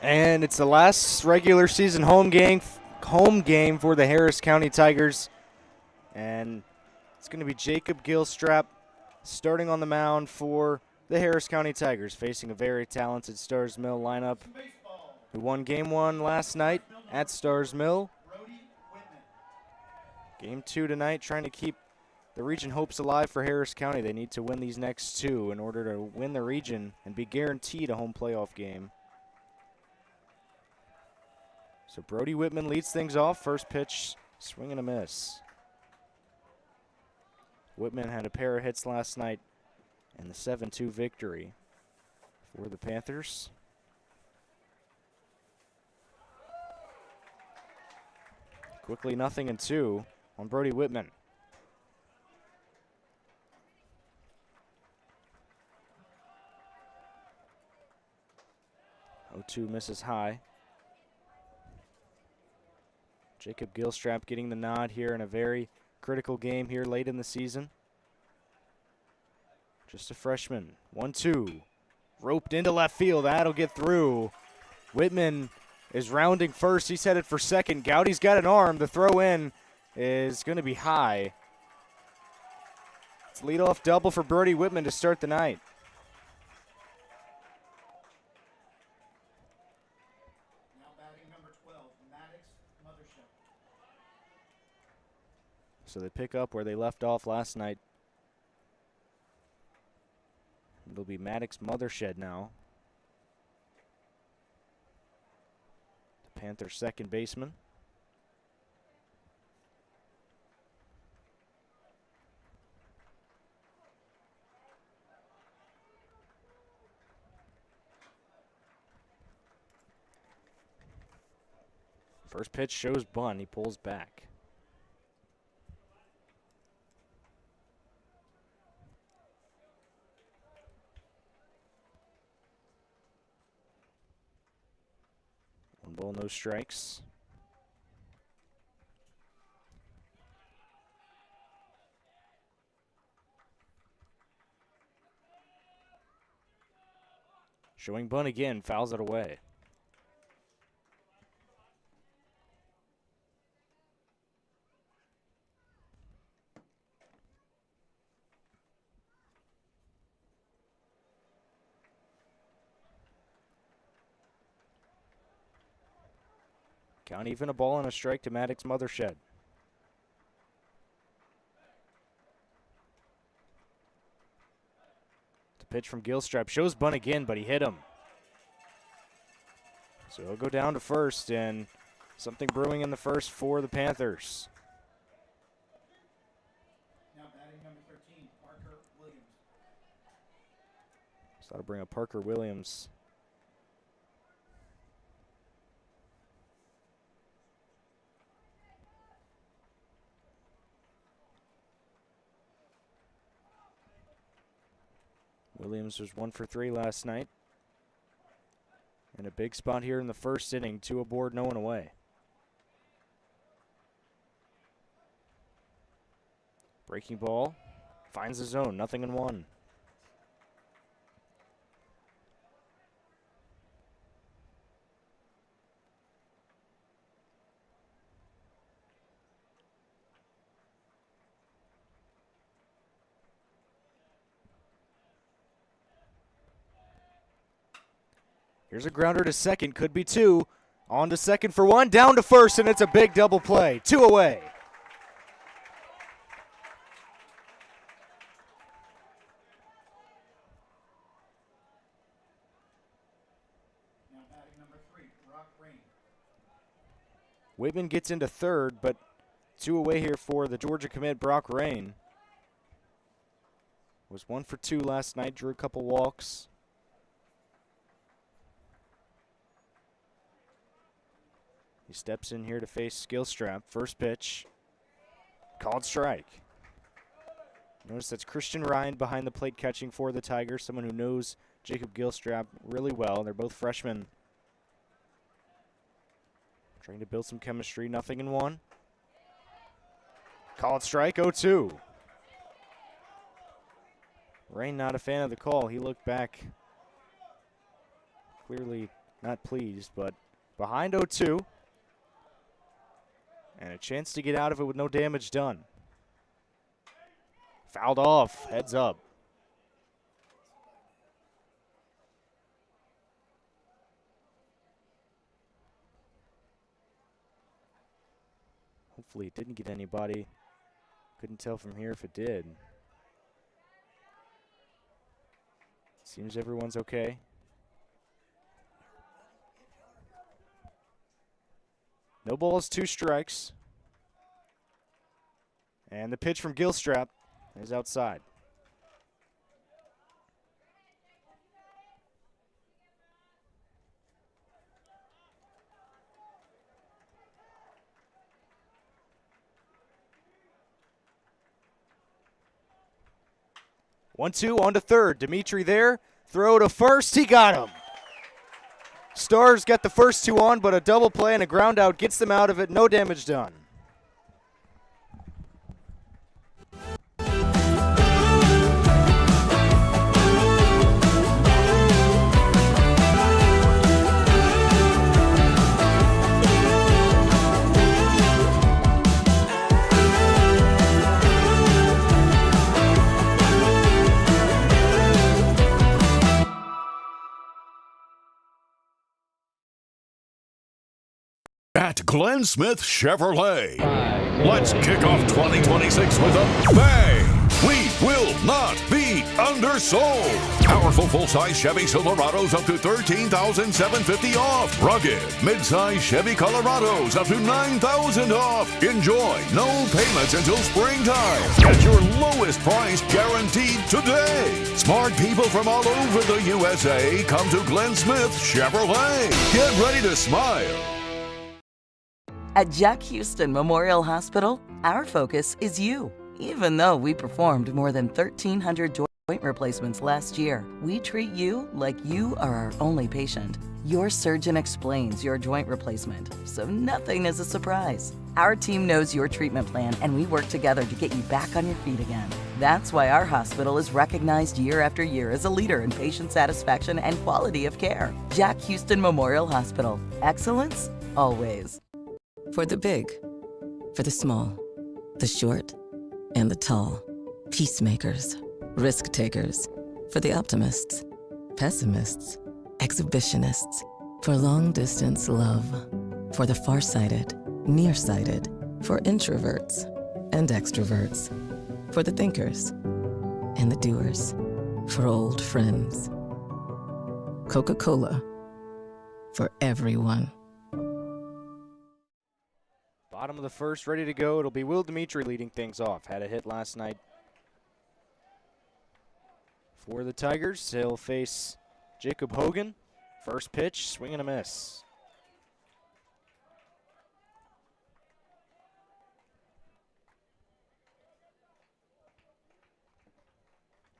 And it's the last regular season home game for the Harris County Tigers. And it's going to be Jacob Gilstrap starting on the mound for the Harris County Tigers, facing a very talented Starr's Mill lineup who won Game 1 last night at Starr's Mill. Game 2 tonight, trying to keep the region hopes alive for Harris County. They need to win these next two in order to win the region and be guaranteed a home playoff game. So Brody Whitman leads things off. First pitch, swing and a miss. Whitman had a pair of hits last night in the 7-2 victory for the Panthers. Quickly 0-2 on Brody Whitman. 0-2 misses high. Jacob Gilstrap getting the nod here in a very critical game here late in the season. Just a freshman. 1-2. Roped into left field. That'll get through. Whitman is rounding first. He's headed for second. Gowdy's got an arm. The throw in is going to be high. It's a leadoff double for Brody Whitman to start the night. So they pick up where they left off last night. It'll be Maddox Mothershed now. The Panthers' second baseman. First pitch shows bunt. He pulls back. One ball, no strikes. Showing bunt again, fouls it away. Count even, a ball and a strike to Maddox Mothershed. The pitch from Gilstrap shows bunt again, but he hit him. So he'll go down to first, and something brewing in the first for the Panthers. Now batting number 13, Parker Williams. So that'll bring up Parker Williams. Williams was 1 for 3 last night. And a big spot here in the first inning. 2 aboard, no one away. Breaking ball. Finds the zone. 0-1. Here's a grounder to second, could be 2. On to second for 1, down to first, and it's a big double play. 2 away. Now batting number 3, Brock Rain. Whitman gets into third, but 2 away here for the Georgia commit, Brock Rain. Was 1 for 2 last night, drew a couple walks. He steps in here to face Gilstrap. First pitch, called strike. Notice that's Christian Ryan behind the plate catching for the Tigers, someone who knows Jacob Gilstrap really well. They're both freshmen. Trying to build some chemistry, 0-1. Called strike, 0-2. Rain not a fan of the call. He looked back, clearly not pleased, but behind 0-2. And a chance to get out of it with no damage done. Fouled off, heads up. Hopefully it didn't get anybody. Couldn't tell from here if it did. Seems everyone's okay. No balls, 2 strikes. And the pitch from Gilstrap is outside. One, two, on to third. Dimitri there. Throw to first. He got him. Starr's got the first 2 on, but a double play and a ground out gets them out of it. No damage done. At Glenn Smith Chevrolet, let's kick off 2026 with a bang! We will not be undersold. Powerful full-size Chevy Silverados up to $13,750 off. Rugged mid-size Chevy Colorados up to $9,000 off. Enjoy no payments until springtime. Get your lowest price guaranteed today. Smart people from all over the USA come to Glenn Smith Chevrolet. Get ready to smile. At Jack Houston Memorial Hospital, our focus is you. Even though we performed more than 1,300 joint replacements last year, we treat you like you are our only patient. Your surgeon explains your joint replacement, so nothing is a surprise. Our team knows your treatment plan, and we work together to get you back on your feet again. That's why our hospital is recognized year after year as a leader in patient satisfaction and quality of care. Jack Houston Memorial Hospital. Excellence, always. For the big, for the small, the short, and the tall. Peacemakers, risk takers. For the optimists, pessimists, exhibitionists. For long distance love. For the farsighted, nearsighted. For introverts and extroverts. For the thinkers and the doers. For old friends. Coca-Cola. For everyone. Bottom of the first, ready to go. It'll be Will Dimitri leading things off. Had a hit last night for the Tigers. He'll face Jacob Hogan. First pitch, swing and a miss.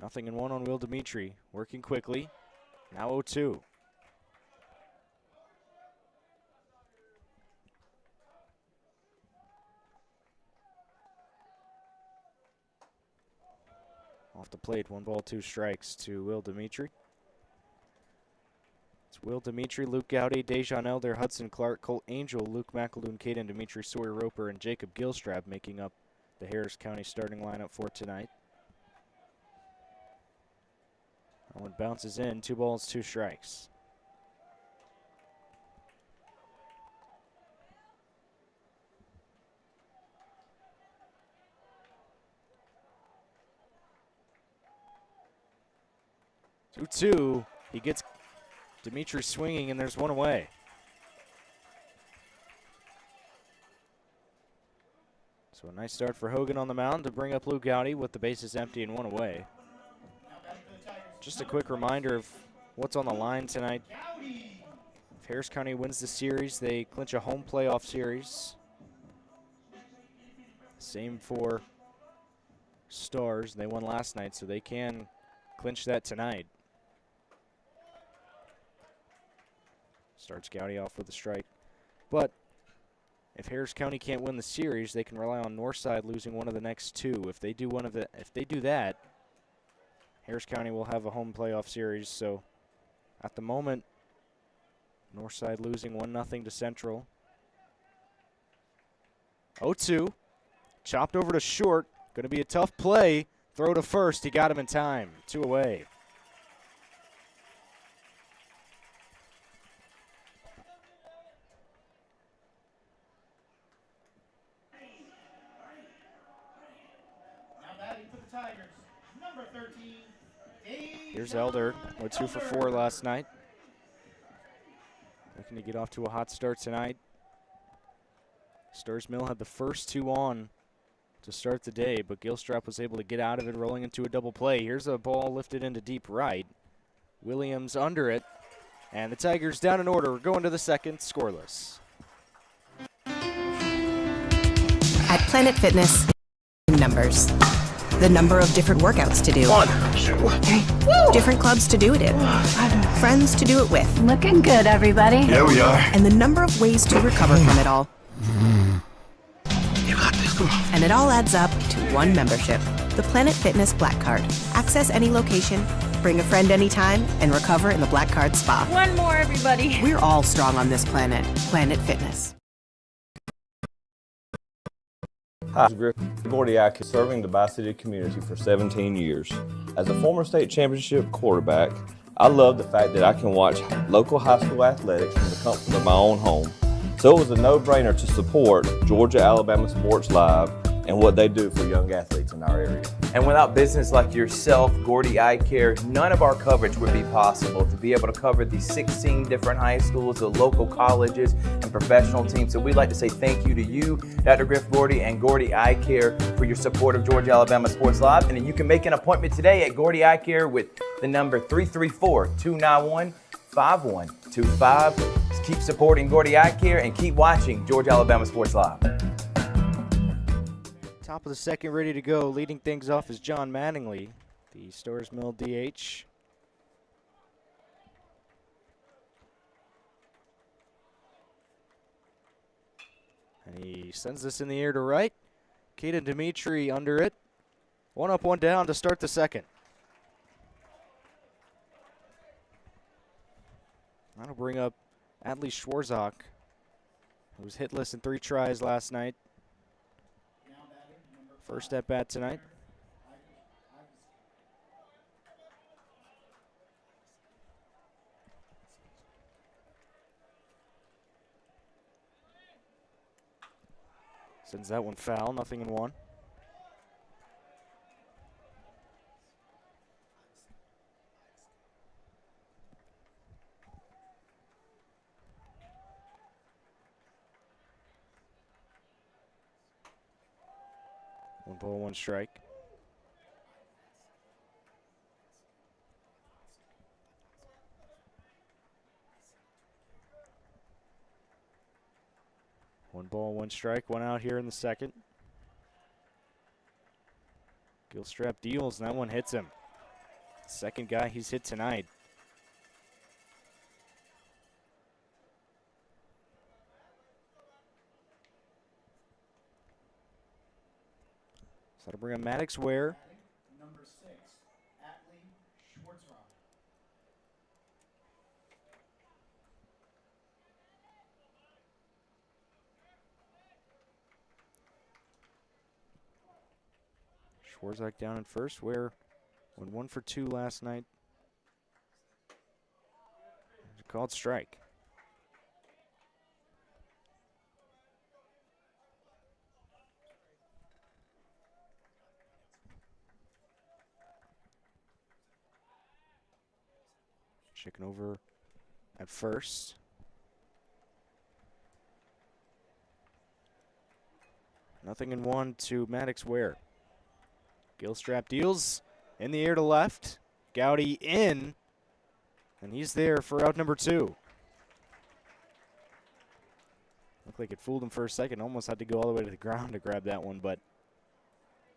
Nothing in one on Will Dimitri. Working quickly. Now 0-2. Off the plate, 1 ball, 2 strikes to Will Dimitri. It's Will Dimitri, Luke Gowdy, Dejan Elder, Hudson Clark, Colt Angel, Luke McAloon, Caden Dimitri, Sawyer Roper, and Jacob Gilstrap making up the Harris County starting lineup for tonight. That one bounces in, 2 balls, 2 strikes. Two. He gets Dimitri swinging, and there's one away. So a nice start for Hogan on the mound to bring up Luke Gowdy with the bases empty and 1 away. Just a quick reminder of what's on the line tonight. If Harris County wins the series, they clinch a home playoff series. Same for Stars. They won last night, so they can clinch that tonight. Starts Gowdy off with a strike. But if Harris County can't win the series, they can rely on Northside losing one of the next 2. If they do that, Harris County will have a home playoff series. So at the moment, Northside losing 1-0 to Central. 0-2. Chopped over to short. Going to be a tough play. Throw to first. He got him in time. 2 away. Now batting for the Tigers, number 13. Here's Elder. Went 2 for 4 last night. Looking to get off to a hot start tonight. Starr's Mill had the first 2 on to start the day, but Gilstrap was able to get out of it, rolling into a double play. Here's a ball lifted into deep right. Williams under it, and the Tigers down in order. We're going to the second, scoreless. At Planet Fitness, numbers. The number of different workouts to do. 1, 2, 3. Different clubs to do it in. Friends to do it with. Looking good, everybody. Yeah, we are. And the number of ways to recover from it all. You got this. Come on. And it all adds up to one membership. The Planet Fitness Black Card. Access any location, bring a friend anytime, and recover in the Black Card Spa. One more, everybody. We're all strong on this planet. Planet Fitness. Hi, I'm Griff Gordiak, serving the Bi-City community for 17 years. As a former state championship quarterback, I love the fact that I can watch local high school athletics from the comfort of my own home. So it was a no-brainer to support Georgia-Alabama Sports Live and what they do for young athletes in our area. And without business like yourself, Gordy Eye Care, none of our coverage would be possible. To be able to cover the 16 different high schools, the local colleges, and professional teams. So we'd like to say thank you to you, Dr. Griff Gordy and Gordy Eye Care, for your support of Georgia-Alabama Sports Live. And then you can make an appointment today at Gordy Eye Care with the number 334-291-5125. Keep supporting Gordy Eye Care and keep watching Georgia-Alabama Sports Live. Top of the second, ready to go. Leading things off is John Mattingly, the Starr's Mill DH. And he sends this in the air to right. Kaden Dimitri under it. 1 up, 1 down to start the second. That'll bring up Adley Schwarzak, who was hitless in 3 tries last night. First at bat tonight. Sends that one foul, 0-1. One ball, 1 strike. One ball, 1 strike, 1 out here in the second. Gilstrap deals, and that one hits him. Second guy he's hit tonight. So that'll bring up Maddox Ware. Number 6, Adley Schwarzrock. Schwarzak down in first. Ware went 1 for 2 last night. Called strike. Checking over at first. Nothing in 1 to Maddox Ware. Gilstrap deals in the air to left. Gowdy in, and he's there for out number 2. Looked like it fooled him for a second. Almost had to go all the way to the ground to grab that one, but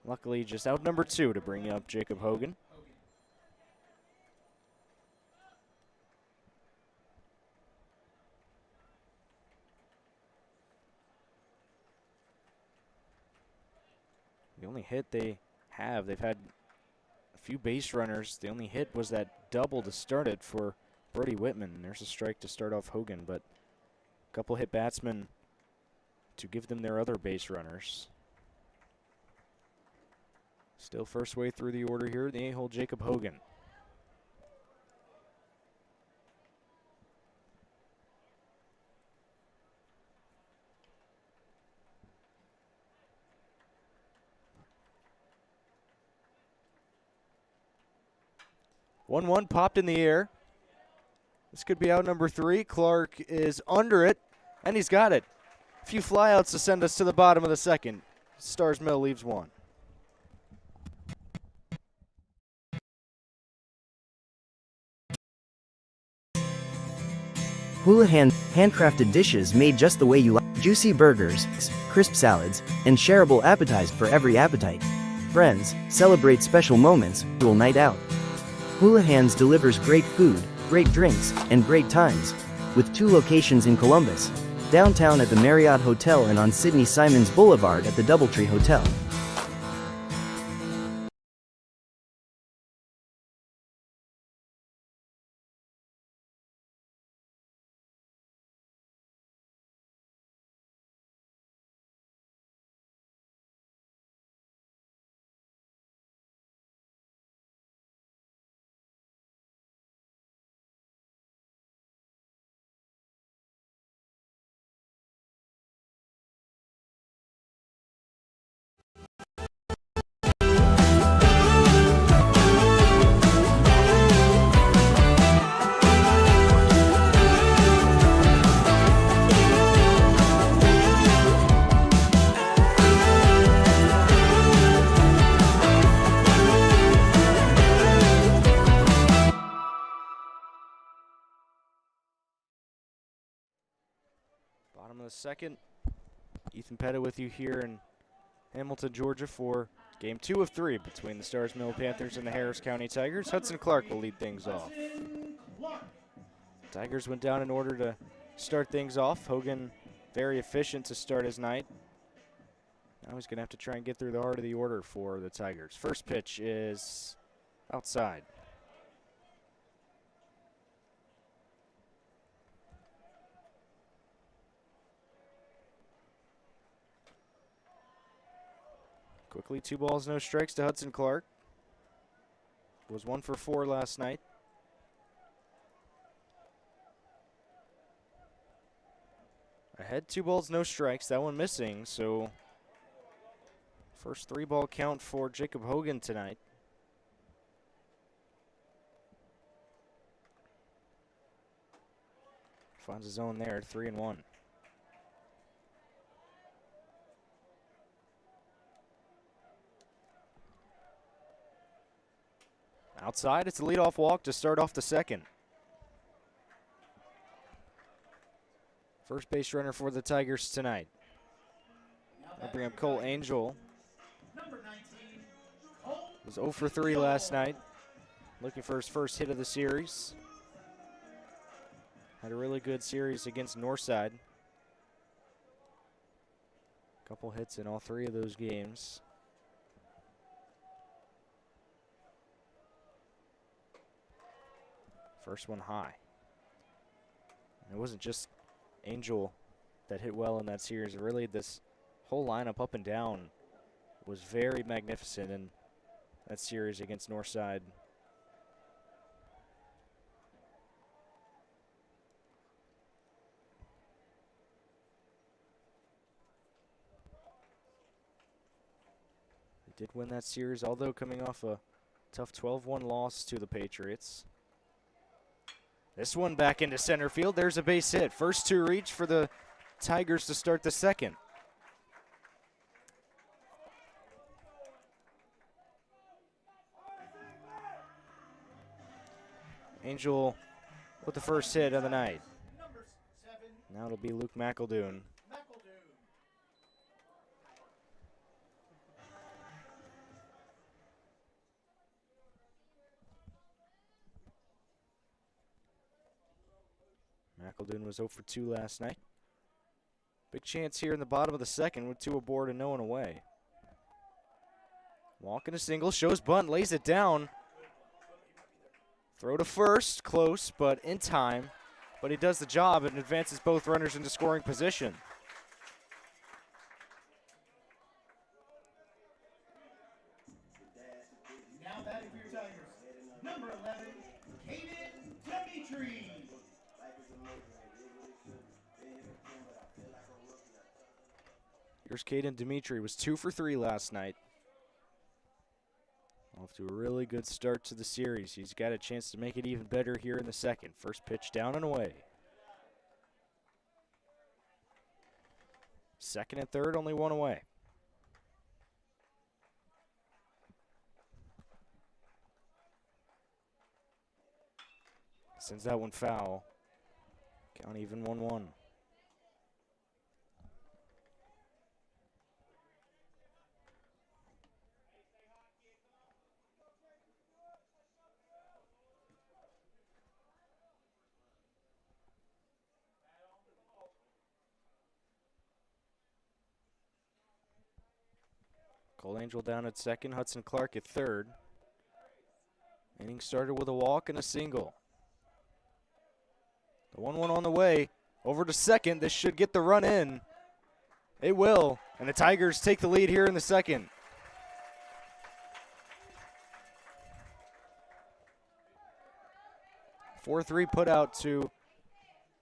luckily just out number 2 to bring up Jacob Hogan. The only hit they've had a few base runners. The only hit was that double to start it for Brody Whitman. There's a strike to start off Hogan, but a couple hit batsmen to give them their other base runners. Still first way through the order here, the 8-hole Jacob Hogan. One popped in the air. This could be out number 3. Clark is under it, and he's got it. A few flyouts to send us to the bottom of the second. Starr's Mill leaves 1. Houlihan handcrafted dishes made just the way you like. Juicy burgers, crisp salads, and shareable appetizers for every appetite. Friends, celebrate special moments, dual night out. Houlihan's delivers great food, great drinks, and great times. With 2 locations in Columbus, downtown at the Marriott Hotel and on Sidney Simons Boulevard at the Doubletree Hotel. Bottom of the second. Ethan Pettit with you here in Hamilton, Georgia for game 2 of 3 between the Starr's Mill Panthers and the Harris County Tigers. Hudson Clark will lead things off. Tigers went down in order to start things off. Hogan very efficient to start his night. Now he's going to have to try and get through the heart of the order for the Tigers. First pitch is outside. Quickly, 2 balls, no strikes to Hudson Clark. Was 1 for 4 last night. Ahead, 2 balls, no strikes. That one missing, so first 3-ball count for Jacob Hogan tonight. Finds his own there, 3-1. Outside, it's a leadoff walk to start off the second. First base runner for the Tigers tonight. I'll bring up Cole Angel. Was 0 for 3 last night. Looking for his first hit of the series. Had a really good series against Northside. Couple hits in all 3 of those games. First one high. And it wasn't just Angel that hit well in that series. Really, this whole lineup up and down was very magnificent in that series against Northside. They did win that series, although coming off a tough 12-1 loss to the Patriots. This one back into center field. There's a base hit. First 2 reach for the Tigers to start the second. Angel with the first hit of the night. Now it'll be Luke McEldoon. McEldoon was 0 for 2 last night. Big chance here in the bottom of the second with 2 aboard and no one away. Walking a single, shows bunt, lays it down. Throw to first, close, but in time. But he does the job and advances both runners into scoring position. Now batting for your Tigers, number 11, Caden Dimitri. Here's Caden Dimitri, was 2 for 3 last night. Off to a really good start to the series. He's got a chance to make it even better here in the second. First pitch down and away. Second and third, only one away. Sends that one foul. Count even 1-1. Cole Angel down at second, Hudson Clark at third. Inning started with a walk and a single. The 1-1 on the way. Over to second. This should get the run in. It will. And the Tigers take the lead here in the second. (4-3) put out to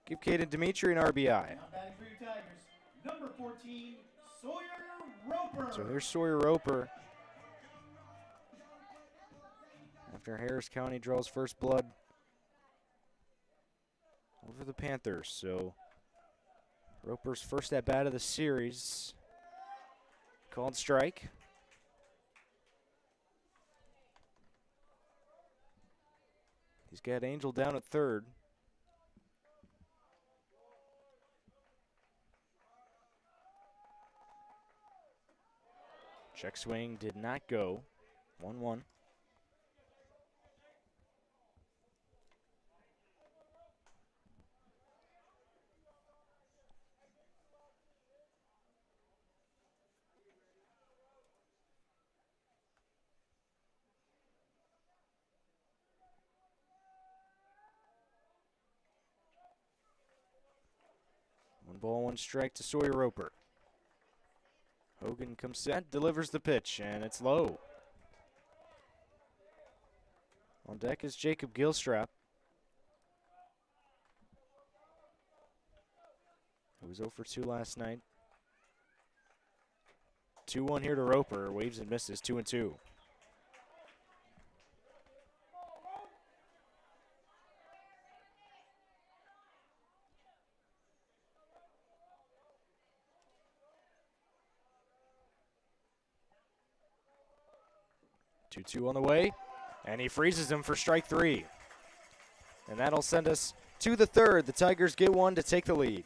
give Caden Dimitri an RBI. Now batting for your Tigers, number 14, Sawyer Roper. So there's Sawyer Roper. After Harris County draws first blood over the Panthers. So Roper's first at bat of the series. Called strike. He's got Angel down at third. Check swing did not go. 1-1. One ball, one strike to Sawyer Roper. Hogan comes set, delivers the pitch, and it's low. On deck is Jacob Gilstrap, who was 0 for 2 last night. 2-1 here to Roper, waves and misses, 2-2. Two on the way, and he freezes him for strike 3. And that'll send us to the third. The Tigers get one to take the lead.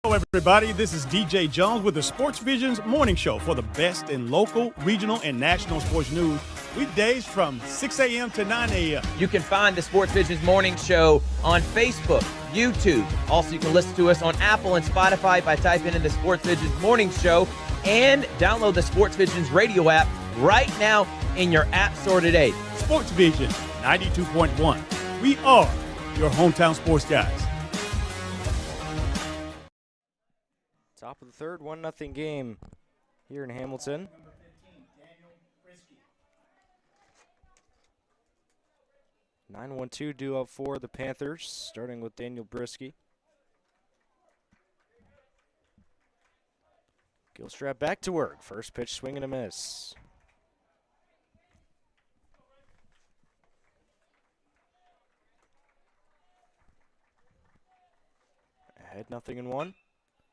Hello, everybody. This is DJ Jones with the Sports Visions Morning Show for the best in local, regional, and national sports news. Weekdays from 6 a.m. to 9 a.m. You can find the Sports Visions Morning Show on Facebook, YouTube. Also, you can listen to us on Apple and Spotify by typing in the Sports Visions Morning Show, and download the Sports Visions radio app right now in your app store today. Sports Vision 92.1. We are your hometown sports guys. Top of the third, 1-0 game here in Hamilton. 9-1-2 duo for the Panthers, starting with Daniel Brisky. Gilstrap back to work. First pitch, swing and a miss. Ahead 0-1.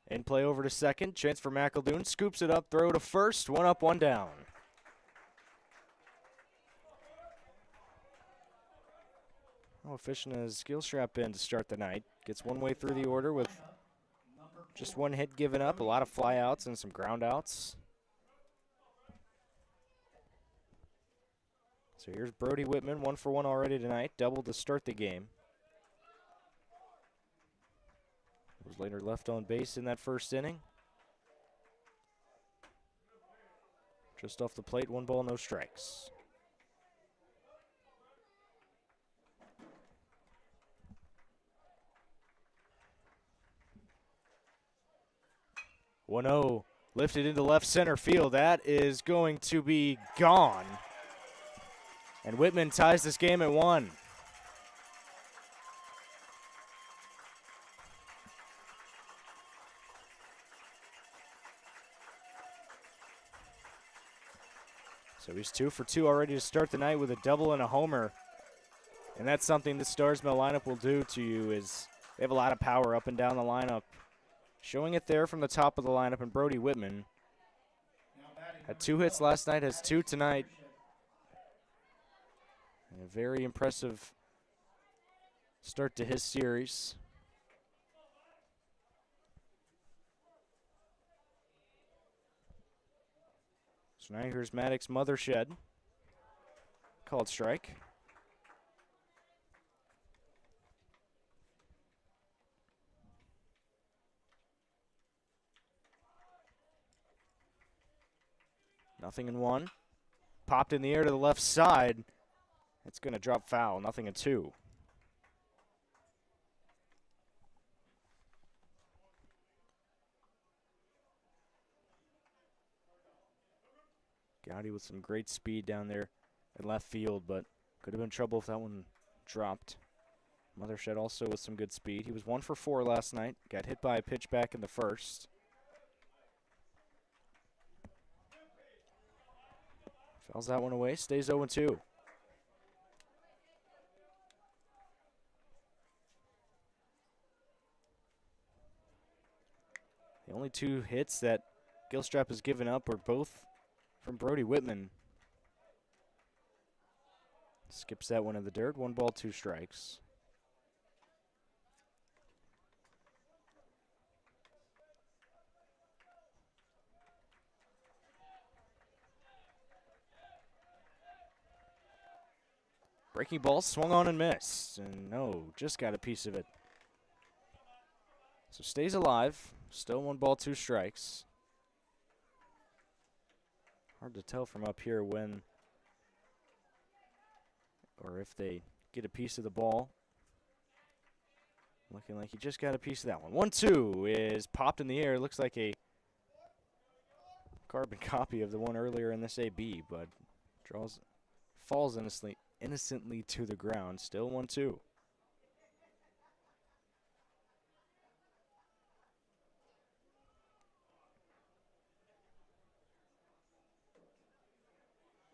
In play over to second. Chance for McEldoon. Scoops it up. Throw to first. 1 up, 1 down. How efficient has Gilstrap been to start the night? Gets one way through the order with just 1 hit given up. A lot of flyouts and some groundouts. So here's Brody Whitman, 1 for 1 already tonight. Double to start the game. Was later left on base in that first inning. Just off the plate, 1 ball, no strikes. One-0, lifted into left center field. That is going to be gone. And Whitman ties this game at 1. So he's 2 for 2 already to start the night with a double and a homer. And that's something the Starr's Mill lineup will do to you, is they have a lot of power up and down the lineup. Showing it there from the top of the lineup, and Brody Whitman had 2 hits last night, has 2 tonight. And a very impressive start to his series. So now here's Maddox Mothershed. Called strike. Nothing in 1. Popped in the air to the left side. It's going to drop foul. 0-2. Gowdy with some great speed down there in left field, but could have been trouble if that one dropped. Mothershed also with some good speed. He was 1 for 4 last night. Got hit by a pitch back in the first. Fouls that one away. Stays 0-2. The only 2 hits that Gilstrap has given up were both from Brody Whitman. Skips that one in the dirt. 1 ball, 2 strikes. Breaking ball swung on and missed. And no, just got a piece of it. So stays alive. Still 1 ball, 2 strikes. Hard to tell from up here when or if they get a piece of the ball. Looking like he just got a piece of that one. 1-2 is popped in the air. Looks like a carbon copy of the one earlier in this AB, but falls innocently to the ground. Still 1-2.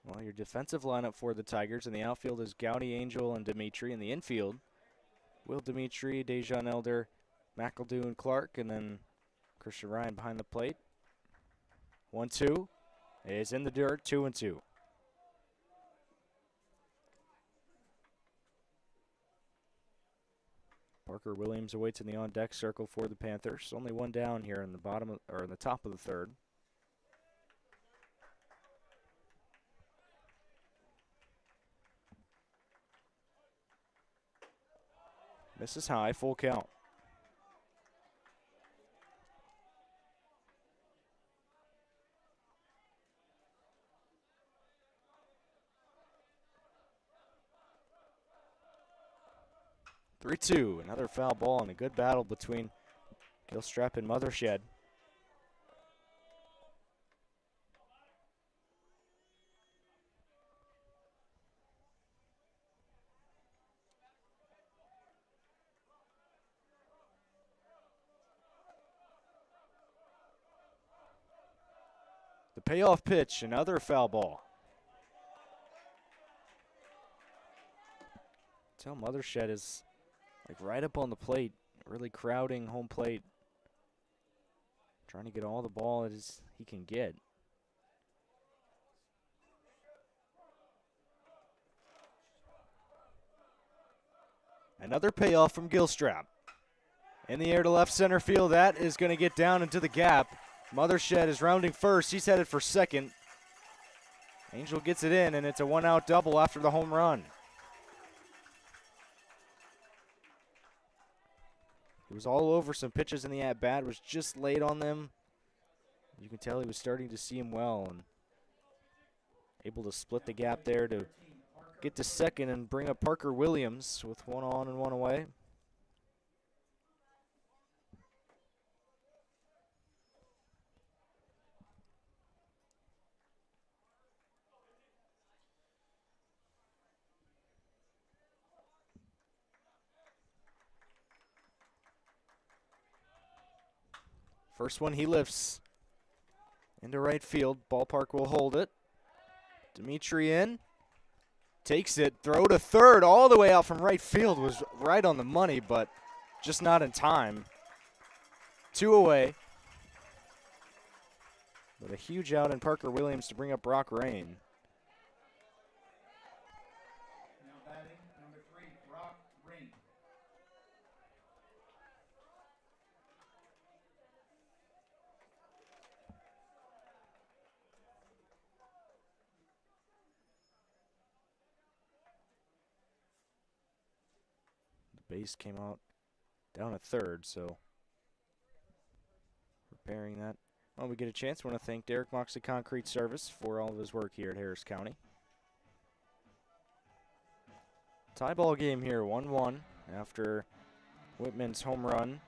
Well, your defensive lineup for the Tigers in the outfield is Gowdy, Angel, and Dimitri. In the infield, Will Dimitri, Dejan Elder, McEldoon, Clark, and then Christian Ryan behind the plate. 1-2 is in the dirt. 2-2. Parker Williams awaits in the on-deck circle for the Panthers. Only 1 down here in the bottom or in the top of the 3rd. Misses high, full count. Three-two, another foul ball and a good battle between Gilstrap and Mothershed. payoff pitch, another foul ball. Tell Mothershed is like right up on the plate, really crowding home plate, trying to get all the ball as he can get. Another payoff from Gilstrap. In the air to left center field, that is going to get down into the gap. Mothershed is rounding first, he's headed for second. Angel gets it in, and it's a one-out double after the home run. He was all over some pitches in the at-bat, was just late on them. You can tell he was starting to see him well and able to split the gap there to get to second and bring up Parker Williams with one on and one away. First one he lifts into right field. Ballpark will hold it. Dimitri in. Takes it. Throw to third all the way out from right field. Was right on the money, but just not in time. 2 away. But a huge out in Parker Williams to bring up Brock Rain. Now batting, number 3, Brock Rain. The base came out down at third, so repairing that. When we get a chance, we want to thank Derek Moxley Concrete Service for all of his work here at Harris County. Tie ball game here, 1-1 after Whitman's home run.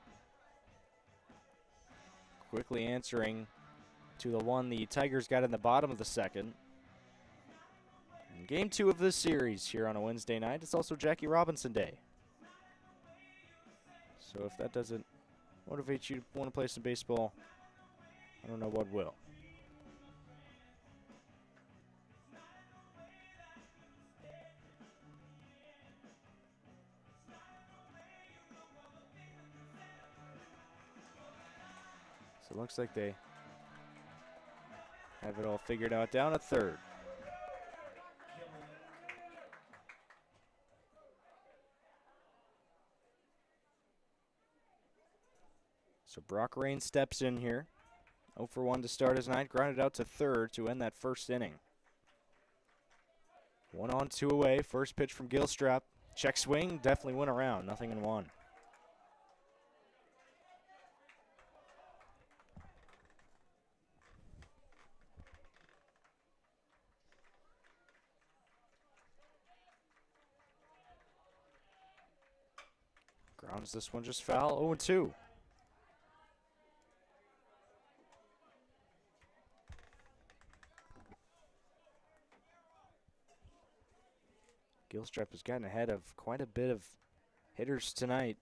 Quickly answering to the one the Tigers got in the bottom of the second. And game 2 of this series here on a Wednesday night. It's also Jackie Robinson Day. So if that doesn't motivate you to want to play some baseball, I don't know what will. So it looks like they have it all figured out down at third. So Brock Rain steps in here. 0 for 1 to start his night. Grounded out to third to end that first inning. 1 on, 2 away. First pitch from Gilstrap. Check swing. Definitely went around. 0-1. Grounds this one just foul. 0-2. Gilstrap has gotten ahead of quite a bit of hitters tonight.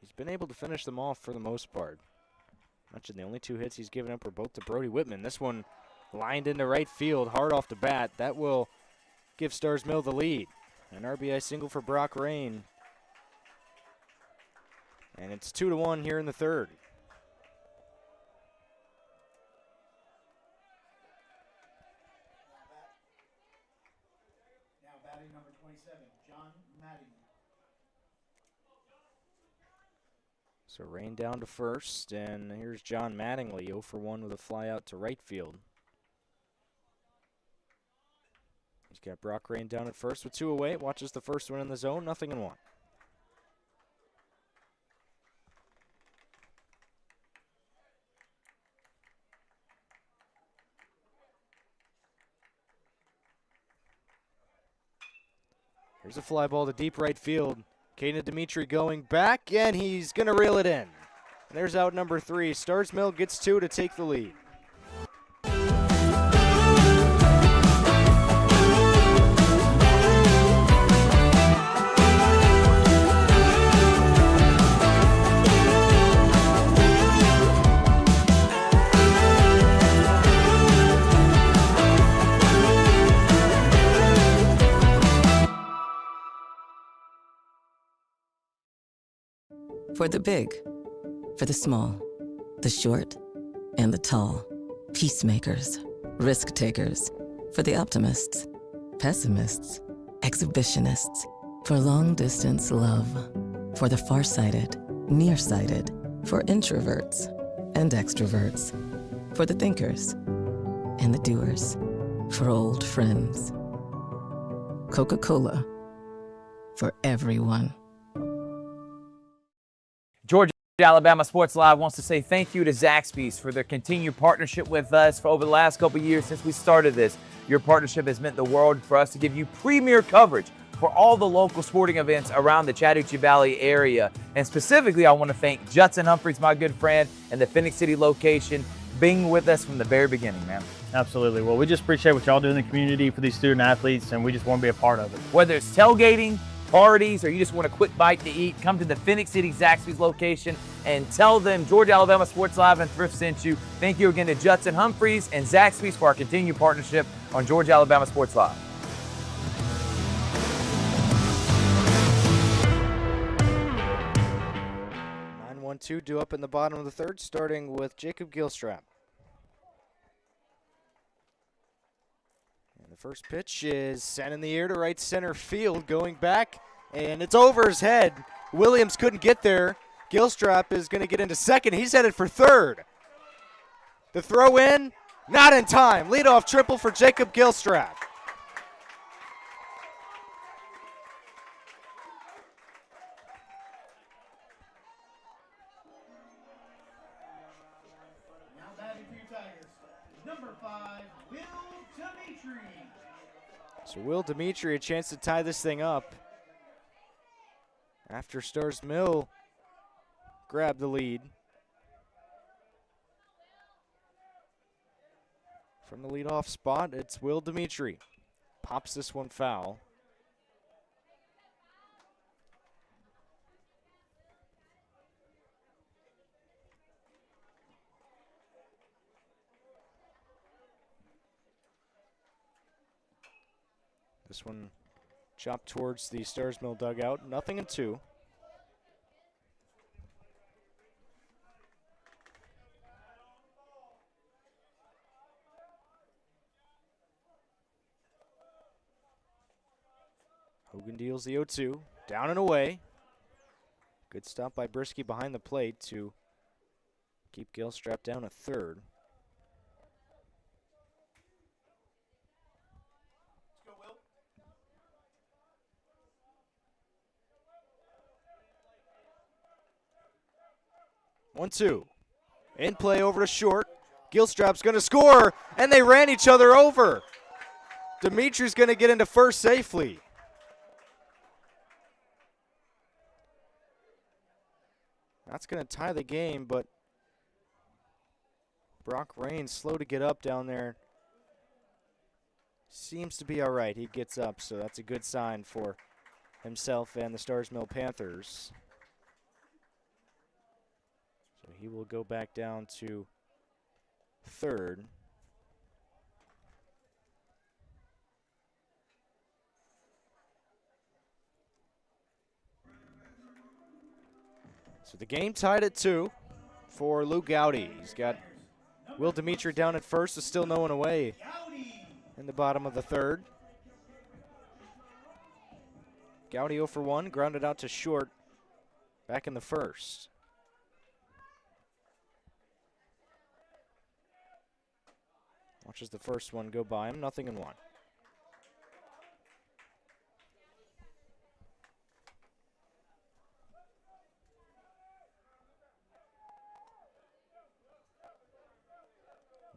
He's been able to finish them off for the most part. Mentioned the only 2 hits he's given up were both to Brody Whitman. This one lined into right field, hard off the bat. That will give Starr's Mill the lead. An RBI single for Brock Rain. And it's 2-1 here in the third. Now batting number 27, John Mattingly. So Rain down to first, and here's John Mattingly, 0 for 1 with a fly out to right field. He's got Brock Rain down at first with 2 away. Watches the first one in the zone, 0-1. Here's a fly ball to deep right field. Caden Dimitri going back, and he's going to reel it in. And there's out number 3. Starr's Mill gets 2 to take the lead. For the big, for the small, the short, and the tall. Peacemakers, risk takers. For the optimists, pessimists, exhibitionists. For long distance love. For the farsighted, nearsighted. For introverts and extroverts. For the thinkers and the doers. For old friends. Coca-Cola. For everyone. Georgia Alabama Sports Live wants to say thank you to Zaxby's for their continued partnership with us for over the last couple of years since we started this. Your partnership has meant the world for us to give you premier coverage for all the local sporting events around the Chattahoochee Valley area. And specifically, I want to thank Judson Humphreys, my good friend, and the Phoenix City location, being with us from the very beginning, man. Absolutely. Well, we just appreciate what y'all do in the community for these student athletes, and we just want to be a part of it. Whether it's tailgating, parties, or you just want a quick bite to eat, come to the Phoenix City Zaxby's location and tell them Georgia Alabama Sports Live and Thrift sent you. Thank you again to Judson Humphreys and Zaxby's for our continued partnership on Georgia Alabama Sports Live. Two due up in the bottom of the third, starting with Jacob Gilstrap. And the first pitch is sent in the air to right center field, going back, and it's over his head. Williams couldn't get there. Gilstrap is going to get into second. He's headed for third. The throw in, not in time. Leadoff triple for Jacob Gilstrap. So Will Dimitri a chance to tie this thing up after Starr's Mill grabbed the lead. From the leadoff spot, it's Will Dimitri. Pops this one foul. This one chopped towards the Starr's Mill dugout. 0-2. Hogan deals the 0-2. Down and away. Good stop by Brisky behind the plate to keep Gilstrap down a third. 1-2. In play over to short. Gilstrap's going to score, and they ran each other over. Dimitri's going to get into first safely. That's going to tie the game, but Brock Rains slow to get up down there. Seems to be all right. He gets up, so that's a good sign for himself and the Starr's Mill Panthers. So he will go back down to third. So the game tied at 2 for Lou Gowdy. He's got Will Dimitri down at first, with still no one away in the bottom of the third. Gowdy 0 for 1, grounded out to short back in the first. Watches the first one go by him, 0-1.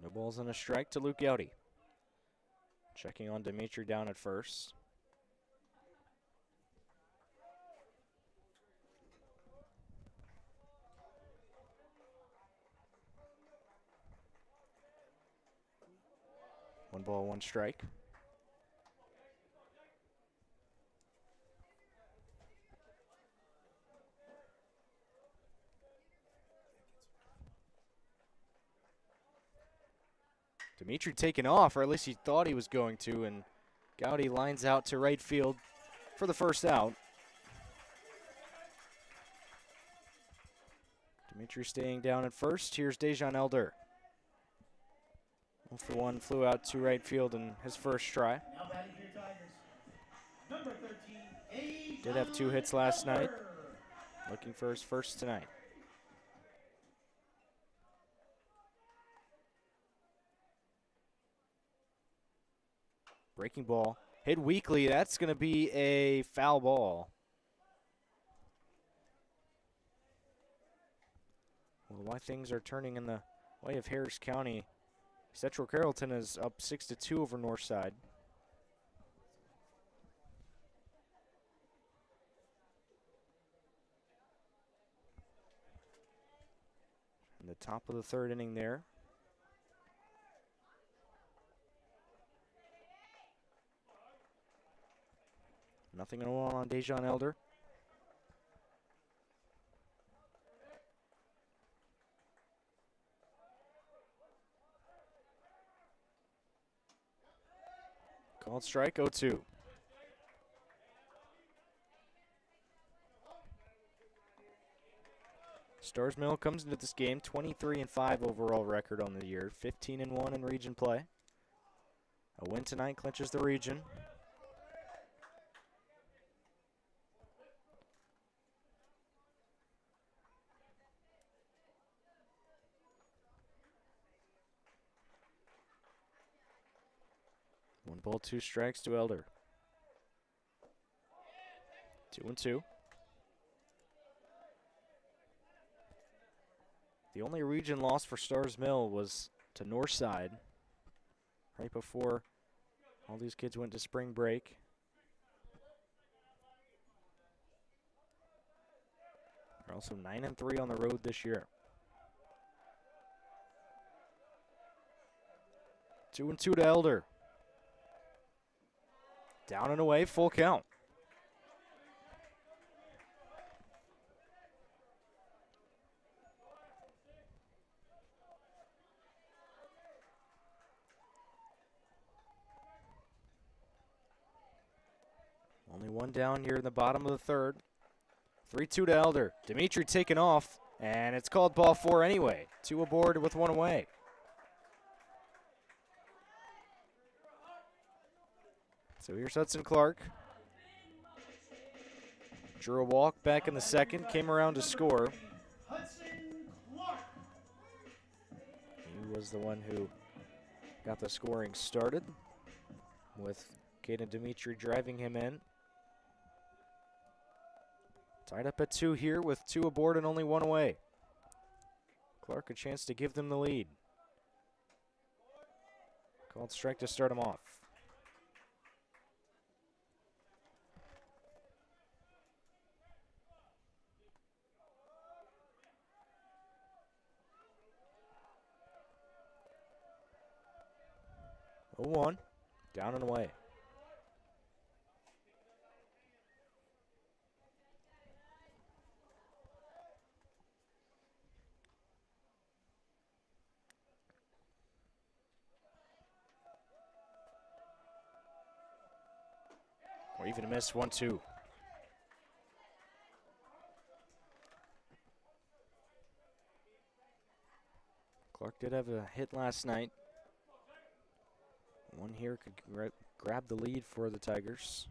No balls and a strike to Luke Gowdy. Checking on Dimitri down at first. One ball, one strike. Dimitri taking off, or at least he thought he was going to, and Gowdy lines out to right field for the first out. Dimitri staying down at first. Here's Dejan Elder. 1-for-1, flew out to right field in his first try. Now batting for your Tigers. Number 13, Did have 2 hits last night. Elder. Looking for his first tonight. Breaking ball. Hit weakly. That's going to be a foul ball. Well, why things are turning in the way of Harris County. Central Carrollton is up 6-2 over Northside. In the top of the 3rd inning there. Nothing going on Dejan Elder. Called strike, 0-2. Starr's Mill comes into this game 23-5 overall record on the year, 15-1 in region play. A win tonight clinches the region. One ball, 2 strikes to Elder. 2-2. The only region loss for Starr's Mill was to Northside right before all these kids went to spring break. They're also 9-3 on the road this year. 2-2 to Elder. Down and away, full count. Only one down here in the bottom of the 3rd. 3-2 to Elder. Dimitri taken off, and it's called ball 4 anyway. 2 aboard with 1 away. So here's Hudson Clark. Drew a walk back in the 2nd, came around to score. Hudson Clark. He was the one who got the scoring started, with Caden Dimitri driving him in. Tied up at 2 here with 2 aboard and only 1 away. Clark a chance to give them the lead. Called strike to start him off. Oh, 1, down and away. Or even a miss, 1-2. Clark did have a hit last night. One here could grab the lead for the Tigers.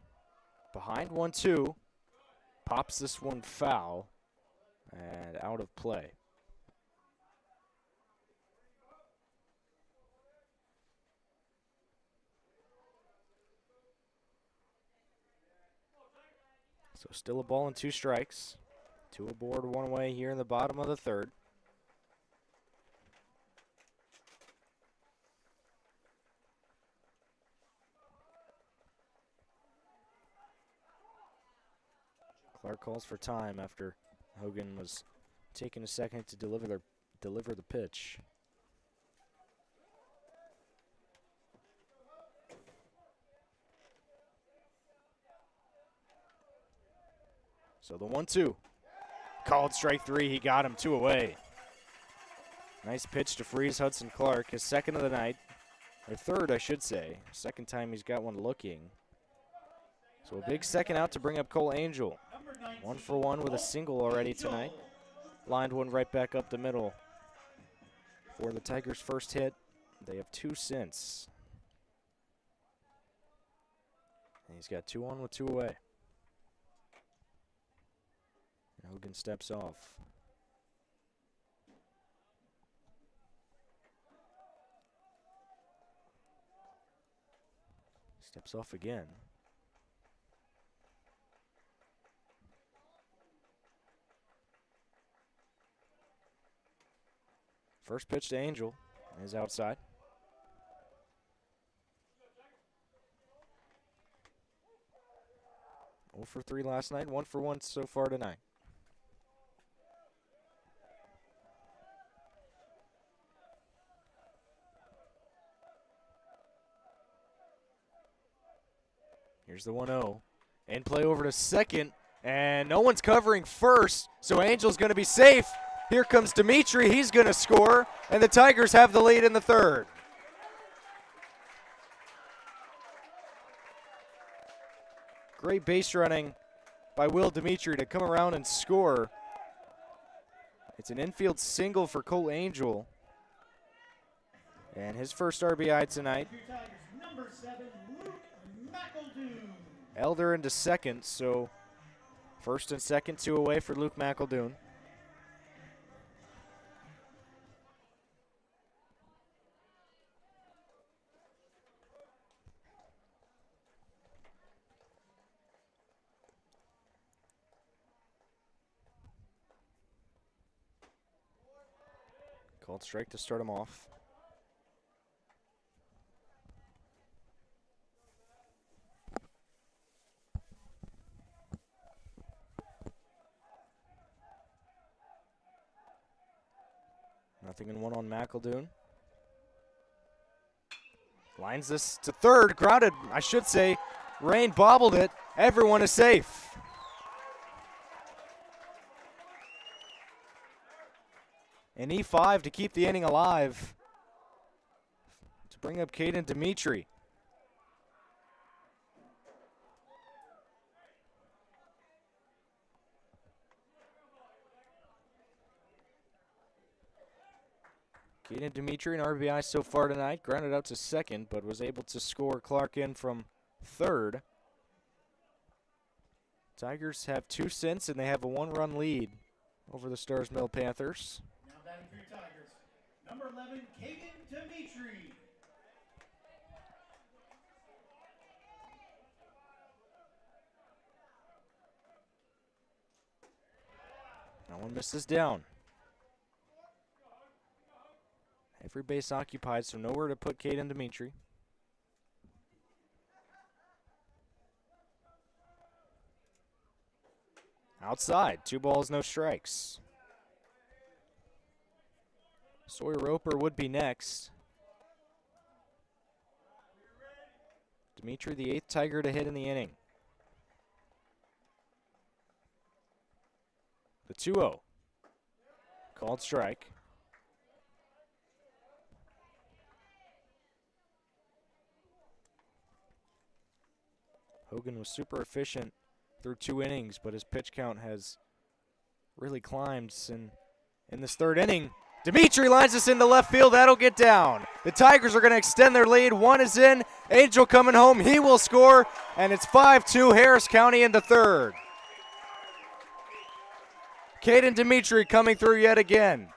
Behind 1-2. Pops this one foul and out of play. So still a ball and 2 strikes. 2 aboard, 1 away here in the bottom of the 3rd. Clark calls for time after Hogan was taking a second to deliver the pitch. So the 1-2. Called strike 3. He got him 2 away. Nice pitch to freeze Hudson Clark. His 2nd of the night. Or 3rd, I should say. 2nd time he's got one looking. So a big 2nd out to bring up Cole Angel. 1 for 1 with a single already tonight. lined one right back up the middle. For the Tigers' first hit, they have 2 since. And he's got 2 on with 2 away. And Hogan steps off. Steps off again. First pitch to Angel is outside. Oh for 3 last night, 1 for 1 so far tonight. Here's the 1-0. In play over to second, and no one's covering first, so Angel's going to be safe. Here comes Dimitri. He's going to score, and the Tigers have the lead in the third. Great base running by Will Dimitri to come around and score. It's an infield single for Cole Angel. And his first RBI tonight. Number 7, Luke McEldoon. Elder into second, so first and second, 2 away for Luke McEldoon. Called strike to start him off. Nothing in 1 on McEldoon. Lines this to third, grounded, I should say. Rain bobbled it. Everyone is safe. An E5 to keep the inning alive. To bring up Caden Dimitri. Caden Dimitri, an RBI so far tonight. Grounded out to second, but was able to score Clark in from third. Tigers have 2 since, and they have a 1-run lead over the Starr's Mill Panthers. Now batting for your Tigers, number 11, Caden Dimitri. No one misses down. Every base occupied, so nowhere to put Caden Dimitri. Outside, 2 balls, no strikes. Sawyer Roper would be next. Dimitri, the 8th Tiger to hit in the inning. The 2-0. Called strike. Hogan was super efficient through 2 innings, but his pitch count has really climbed in this 3rd inning. Dimitri lines us into left field. That'll get down. The Tigers are going to extend their lead. 1 is in. Angel coming home. He will score, and it's 5-2 Harris County in the 3rd. Caden Dimitri coming through yet again.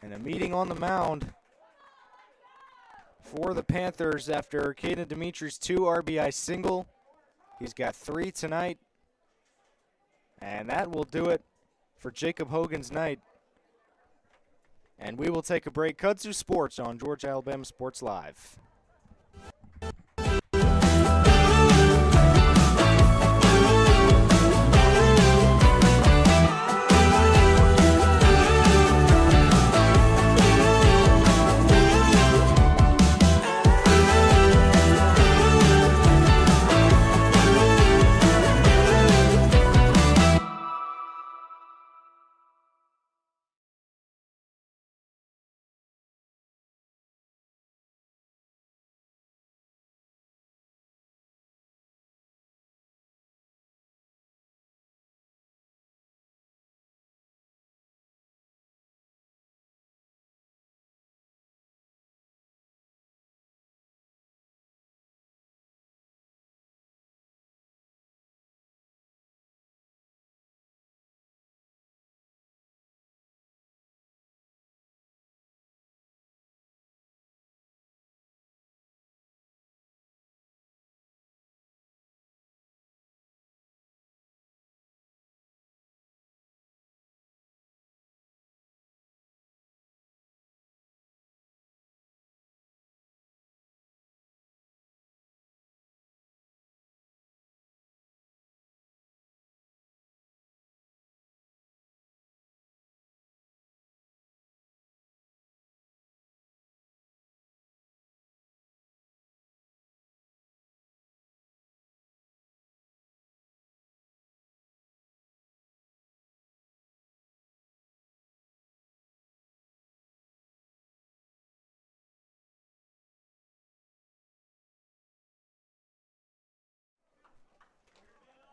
And a meeting on the mound for the Panthers after Caden Dimitri's 2 RBI single. He's got 3 tonight. And that will do it for Jacob Hogan's night. And we will take a break. Kudzu Sports on Georgia Alabama Sports Live.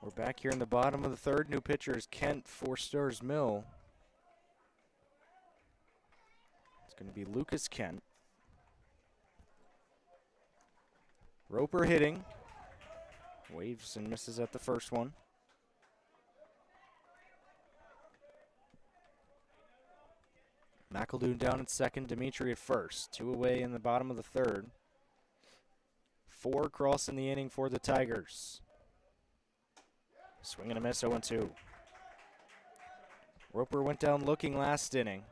We're back here in the bottom of the third. New pitcher is Kent for Starr's Mill. It's going to be Lucas Kent. Roper hitting. Waves and misses at the first one. McEldoon down at second, Dimitri at first. 2 away in the bottom of the third. 4 across in the inning for the Tigers. Swing and a miss, 0-2. Roper went down looking last inning.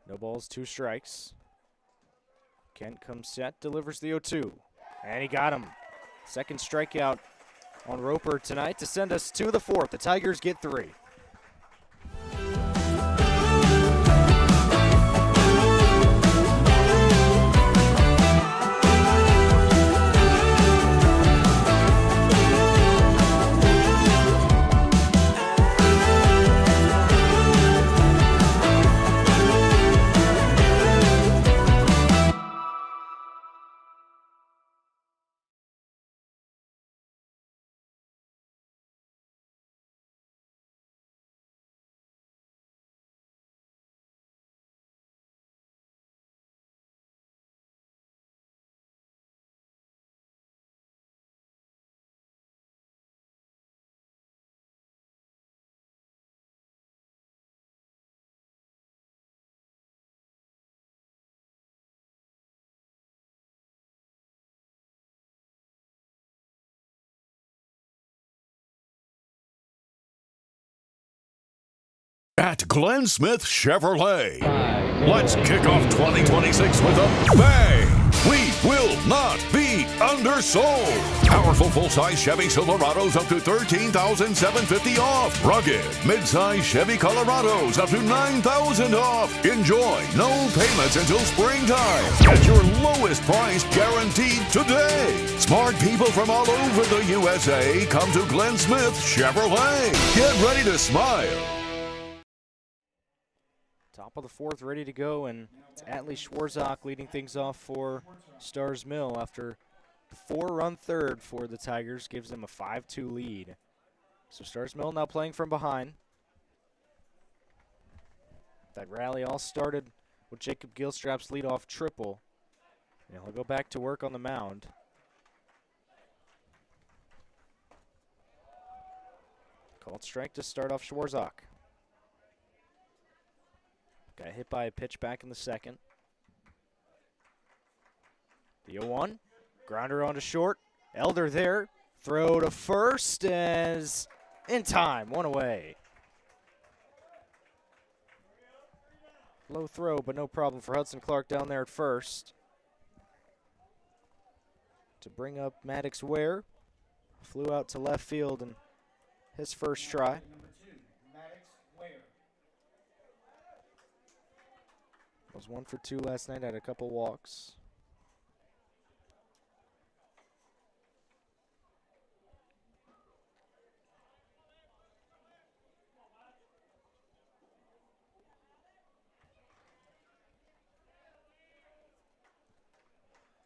No balls, 2 strikes. Kent comes set, delivers the 0-2. And he got him. Second strikeout on Roper tonight to send us to the 4th. The Tigers get 3. At Glenn Smith Chevrolet. Let's kick off 2026 with a bang! We will not be undersold. Powerful full-size Chevy Silverados up to $13,750 off. Rugged mid-size Chevy Colorados up to $9,000 off. Enjoy no payments until springtime. Get your lowest price guaranteed today. Smart people from all over the USA come to Glenn Smith Chevrolet. Get ready to smile. Top of the 4th, ready to go, and it's Atlee Schwarzak leading things off for Starr's Mill after the 4-run third for the Tigers gives them a 5-2 lead. So Starr's Mill now playing from behind. That rally all started with Jacob Gilstrap's leadoff triple. And he'll go back to work on the mound. Called strike to start off Schwarzak. Got hit by a pitch back in the second. The 0-1. Grounder onto short. Elder there. Throw to first as in time. 1 away. Low throw, but no problem for Hudson Clark down there at first. To bring up Maddox Ware. Flew out to left field in his first try. Was 1 for 2 last night, had a couple walks.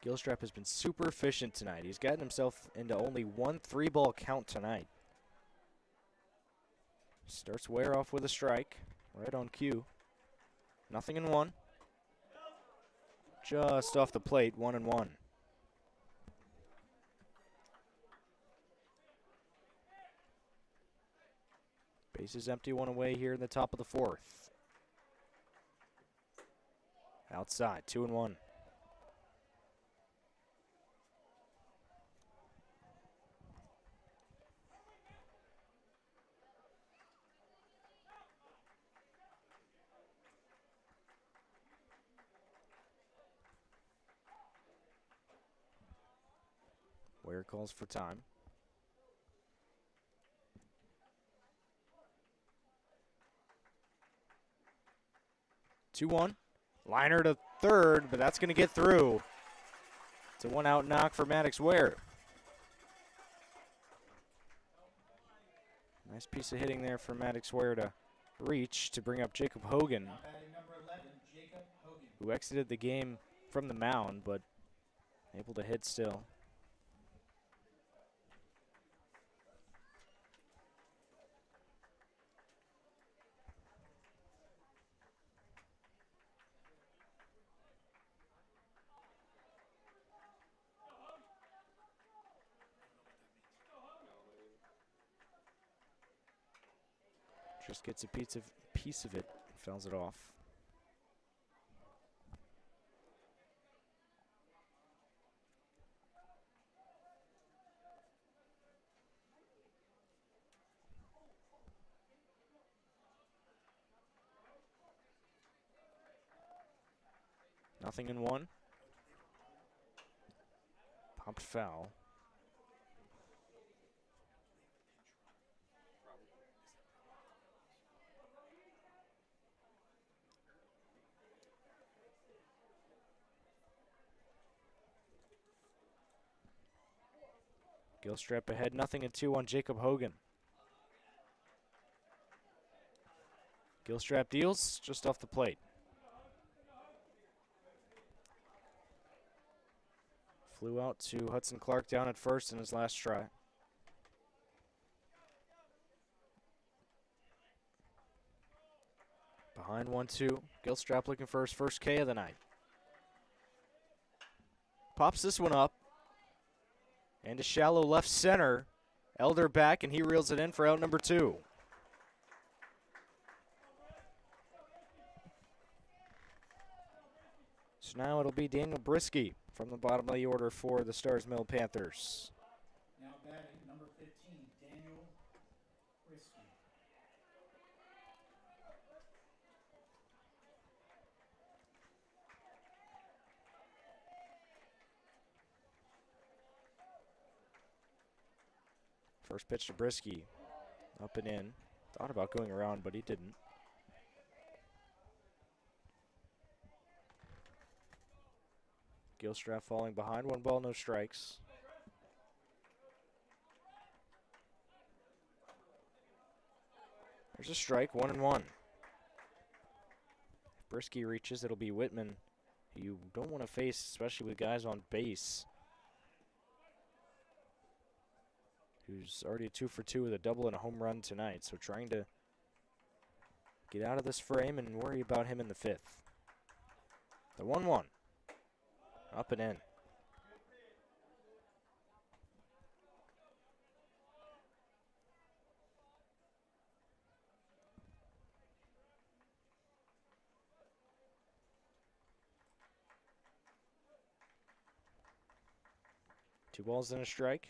Gilstrap has been super efficient tonight. He's gotten himself into only 1 3-ball count tonight. Starts Ware off with a strike, right on cue. 0-1. Just off the plate, 1-1. Bases empty, 1 away here in the top of the 4th. Outside, 2-1. Ware calls for time. Two 2-1. Liner to third, but that's going to get through. It's a 1-out knock for Maddox Ware. Nice piece of hitting there from Maddox Ware to reach to bring up Jacob Hogan, who exited the game from the mound, but able to hit still. Just gets a piece of it, fouls it off. Nothing in one. Popped foul. Gilstrap ahead, 0-2 on Jacob Hogan. Gilstrap deals just off the plate. Flew out to Hudson Clark down at first in his last try. Behind 1-2. Gilstrap looking for his first K of the night. Pops this one up. And a shallow left center. Elder back, and he reels it in for out number 2. So now it'll be Daniel Brisky from the bottom of the order for the Starr's Mill Panthers. Now batting number 15, Daniel Brisky. First pitch to Brisky. Up and in. Thought about going around, but he didn't. Gilstrap falling behind. 1 ball, no strikes. There's a strike, 1-1. If Brisky reaches, it'll be Whitman. You don't want to face, especially with guys on base. Who's already 2 for 2 with a double and a home run tonight. So trying to get out of this frame and worry about him in the 5th. The 1-1. Up and in. Two balls and a strike.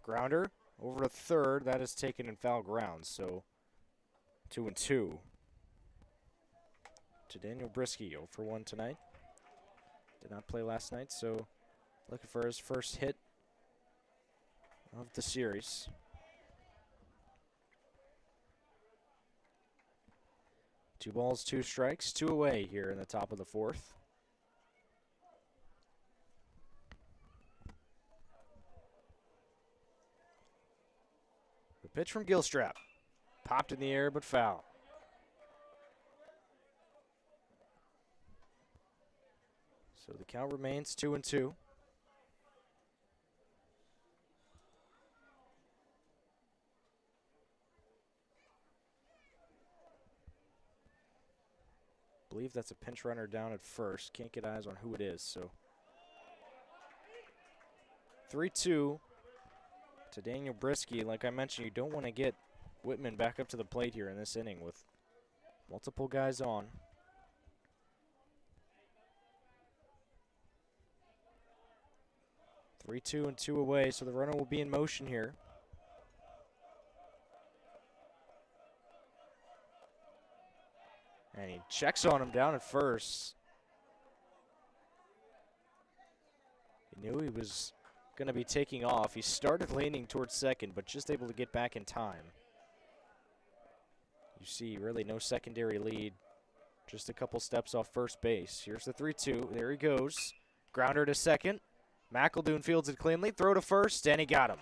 Grounder over to third. That is taken in foul ground, so 2-2. To Daniel Brisky, 0 for 1 tonight. Did not play last night, so looking for his first hit of the series. Two balls, 2 strikes, 2 away here in the top of the 4th. The pitch from Gilstrap. Popped in the air, but foul. So the count remains 2-2. Believe that's a pinch runner down at first. Can't get eyes on who it is, so 3-2 to Daniel Brisky. Like I mentioned, you don't want to get Whitman back up to the plate here in this inning with multiple guys on. Three, 2, and 2 away, so the runner will be in motion here. And he checks on him down at first. He knew he was going to be taking off. He started leaning towards second, but just able to get back in time. You see really no secondary lead. Just a couple steps off first base. Here's the 3-2. There he goes. Grounder to second. McEldoon fields it cleanly. Throw to first, and he got him.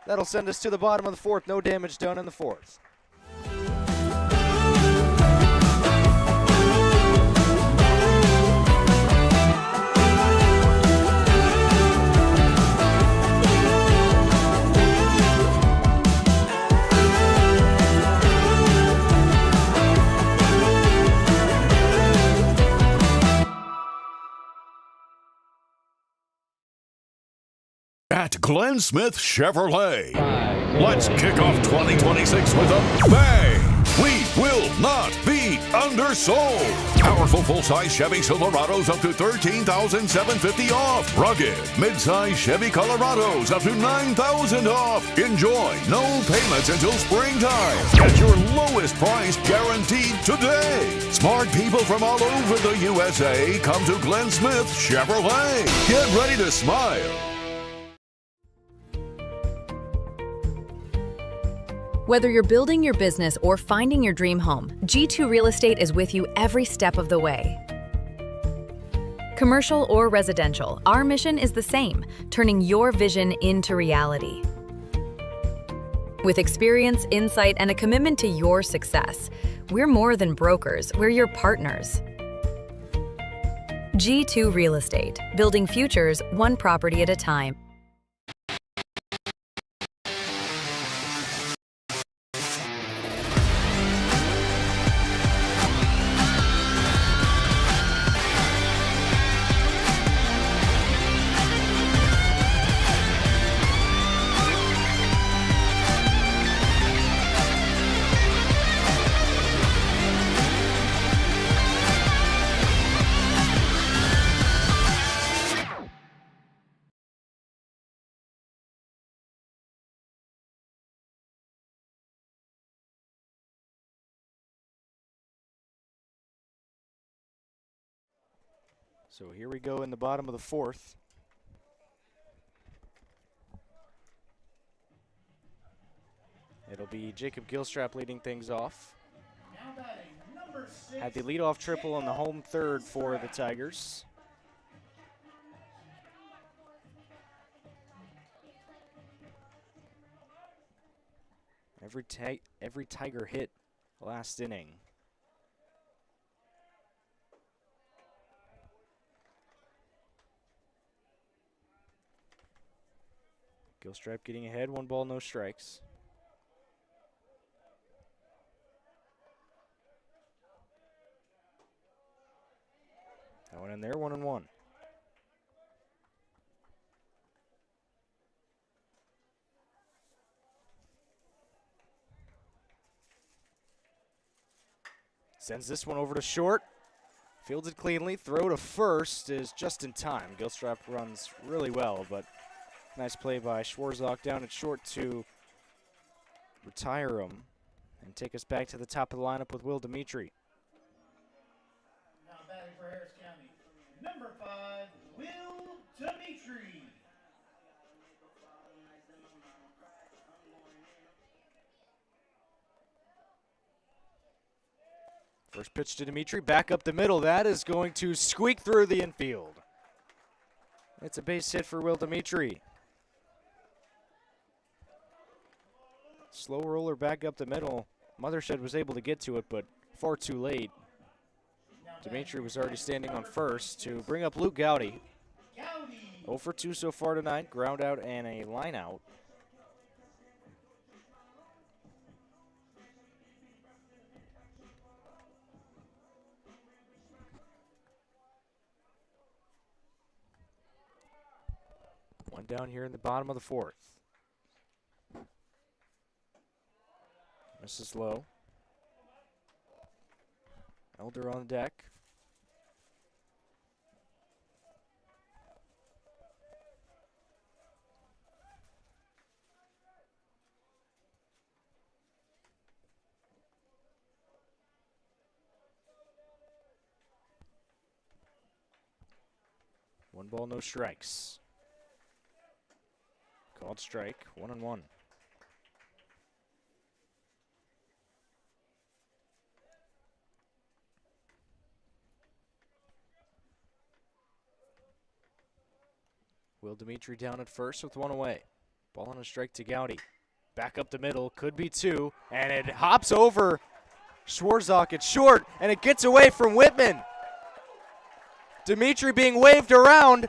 That'll send us to the bottom of the fourth. No damage done in the fourth. At Glenn Smith Chevrolet. Let's kick off 2026 with a bang! We will not be undersold. Powerful full-size Chevy Silverados up to $13,750 off. Rugged midsize Chevy Colorados up to $9,000 off. Enjoy no payments until springtime. Get your lowest price guaranteed today. Smart people from all over the USA come to Glenn Smith Chevrolet. Get ready to smile. Whether you're building your business or finding your dream home, G2 Real Estate is with you every step of the way. Commercial or residential, our mission is the same, turning your vision into reality. With experience, insight, and a commitment to your success, we're more than brokers, we're your partners. G2 Real Estate, building futures one property at a time. So here we go in the bottom of the fourth. It'll be Jacob Gilstrap leading things off. Had the leadoff triple on the home third for the Tigers. Every Tiger hit last inning. Gilstrap getting ahead, 1 ball, no strikes. That one in there, 1-1. Sends this one over to short. Fields it cleanly. Throw to first is just in time. Gilstrap runs really well, but nice play by Schwarzach down at short to retire him and take us back to the top of the lineup with Will Dimitri. Now batting for Harris County, number 5, Will Dimitri. First pitch to Dimitri, back up the middle. That is going to squeak through the infield. It's a base hit for Will Dimitri. Slow roller back up the middle. Mothershed was able to get to it, but far too late. Dimitri was already standing on first to bring up Luke Gowdy. 0 for 2 so far tonight. Ground out and a line out. One down here in the bottom of the fourth. Misses low. Elder on the deck. One ball, no strikes. Called strike, 1-1. Will Dimitri down at first with one away. Ball on a strike to Gowdy. Back up the middle, could be two, and it hops over Schwarzak. It's short, and it gets away from Whitman. Dimitri being waved around.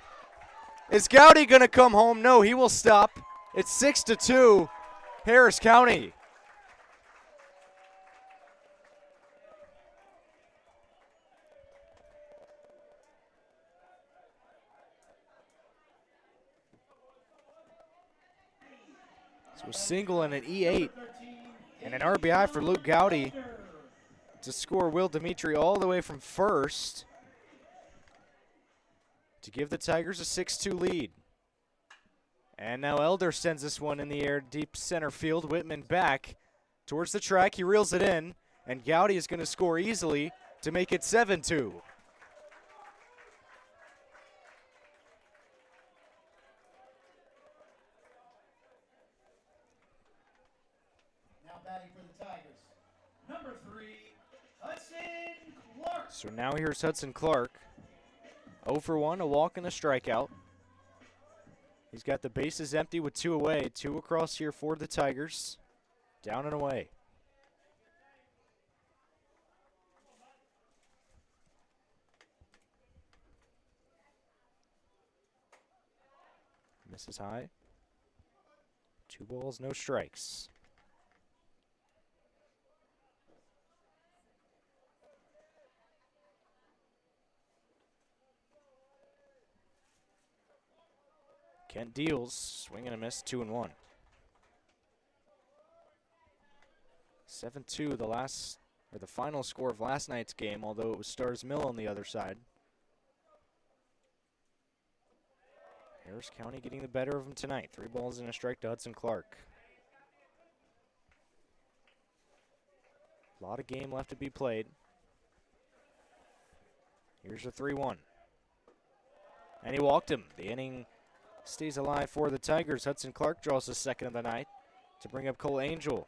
Is Gowdy going to come home? No, he will stop. It's 6-2, Harris County. So a single and an E8 and an RBI for Luke Gowdy to score Will Dimitri all the way from first to give the Tigers a 6-2 lead. And now Elder sends this one in the air, deep center field. Whitman back towards the track. He reels it in, and Gowdy is going to score easily to make it 7-2. Now batting for the Tigers, number 3, Hudson Clark. So now here's Hudson Clark. 0 for 1, a walk and a strikeout. He's got the bases empty with 2 away. 2 across here for the Tigers. Down and away. Misses high. 2 balls, no strikes. Kent deals, swing and a miss, 2-1. 7-2, the final score of last night's game, although it was Starr's Mill on the other side. Harris County getting the better of them tonight. 3 balls and a strike to Hudson Clark. A lot of game left to be played. Here's a 3-1. And he walked him. The inning stays alive for the Tigers. Hudson Clark draws the second of the night to bring up Cole Angel.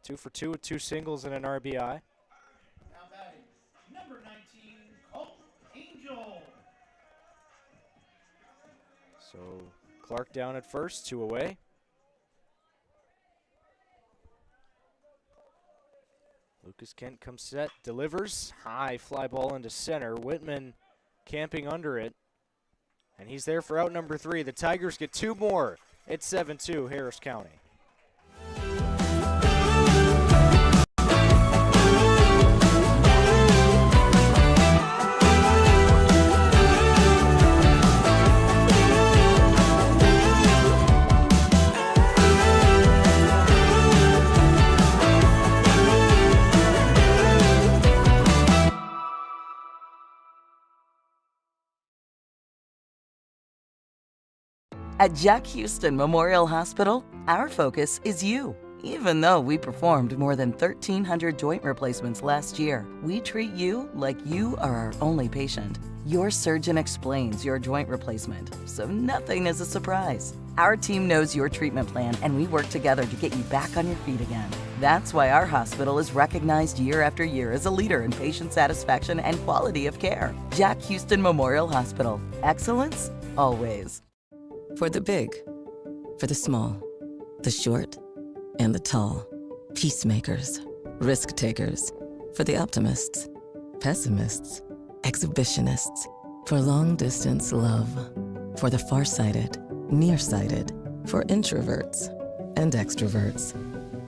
2 for 2 with 2 singles and an RBI. Now batting, number 19, Cole Angel. So Clark down at first, 2 away. Lucas Kent comes set, delivers. High fly ball into center. Whitman camping under it. And he's there for out number 3. The Tigers get 2 more. It's 7-2, Harris County. At Jack Houston Memorial Hospital, our focus is you. Even though we performed more than 1,300 joint replacements last year, we treat you like you are our only patient. Your surgeon explains your joint replacement, so nothing is a surprise. Our team knows your treatment plan, and we work together to get you back on your feet again. That's why our hospital is recognized year after year as a leader in patient satisfaction and quality of care. Jack Houston Memorial Hospital. Excellence, always. For the big, for the small, the short, and the tall. Peacemakers, risk takers. For the optimists, pessimists, exhibitionists. For long distance love. For the farsighted, nearsighted. For introverts and extroverts.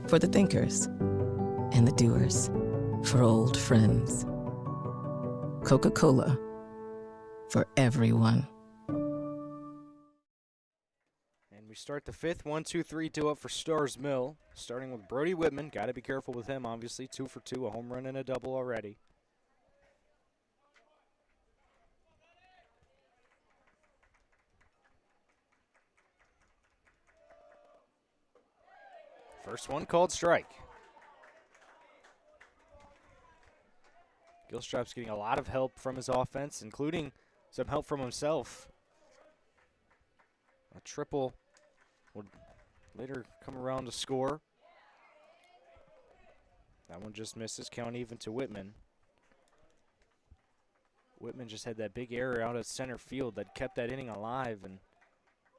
For the thinkers and the doers. For old friends. Coca-Cola. For everyone. We start the 5th, 1-2-3-2 up for Starr's Mill. Starting with Brody Whitman. Got to be careful with him, obviously. 2 for 2, a home run and a double already. First one called strike. Gilstrap's getting a lot of help from his offense, including some help from himself. A triple would later come around to score. That one just misses, count even to Whitman. Whitman just had that big error out at center field that kept that inning alive and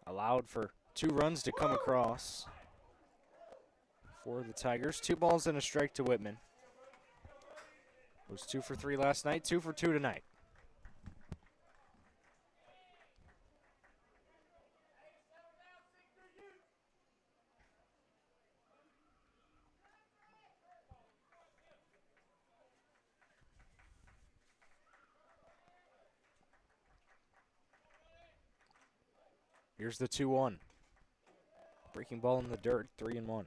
allowed for 2 runs to come across for the Tigers. 2 balls and a strike to Whitman. Was 2 for 3 last night, 2 for 2 tonight. Here's the 2-1. Breaking ball in the dirt, 3-1.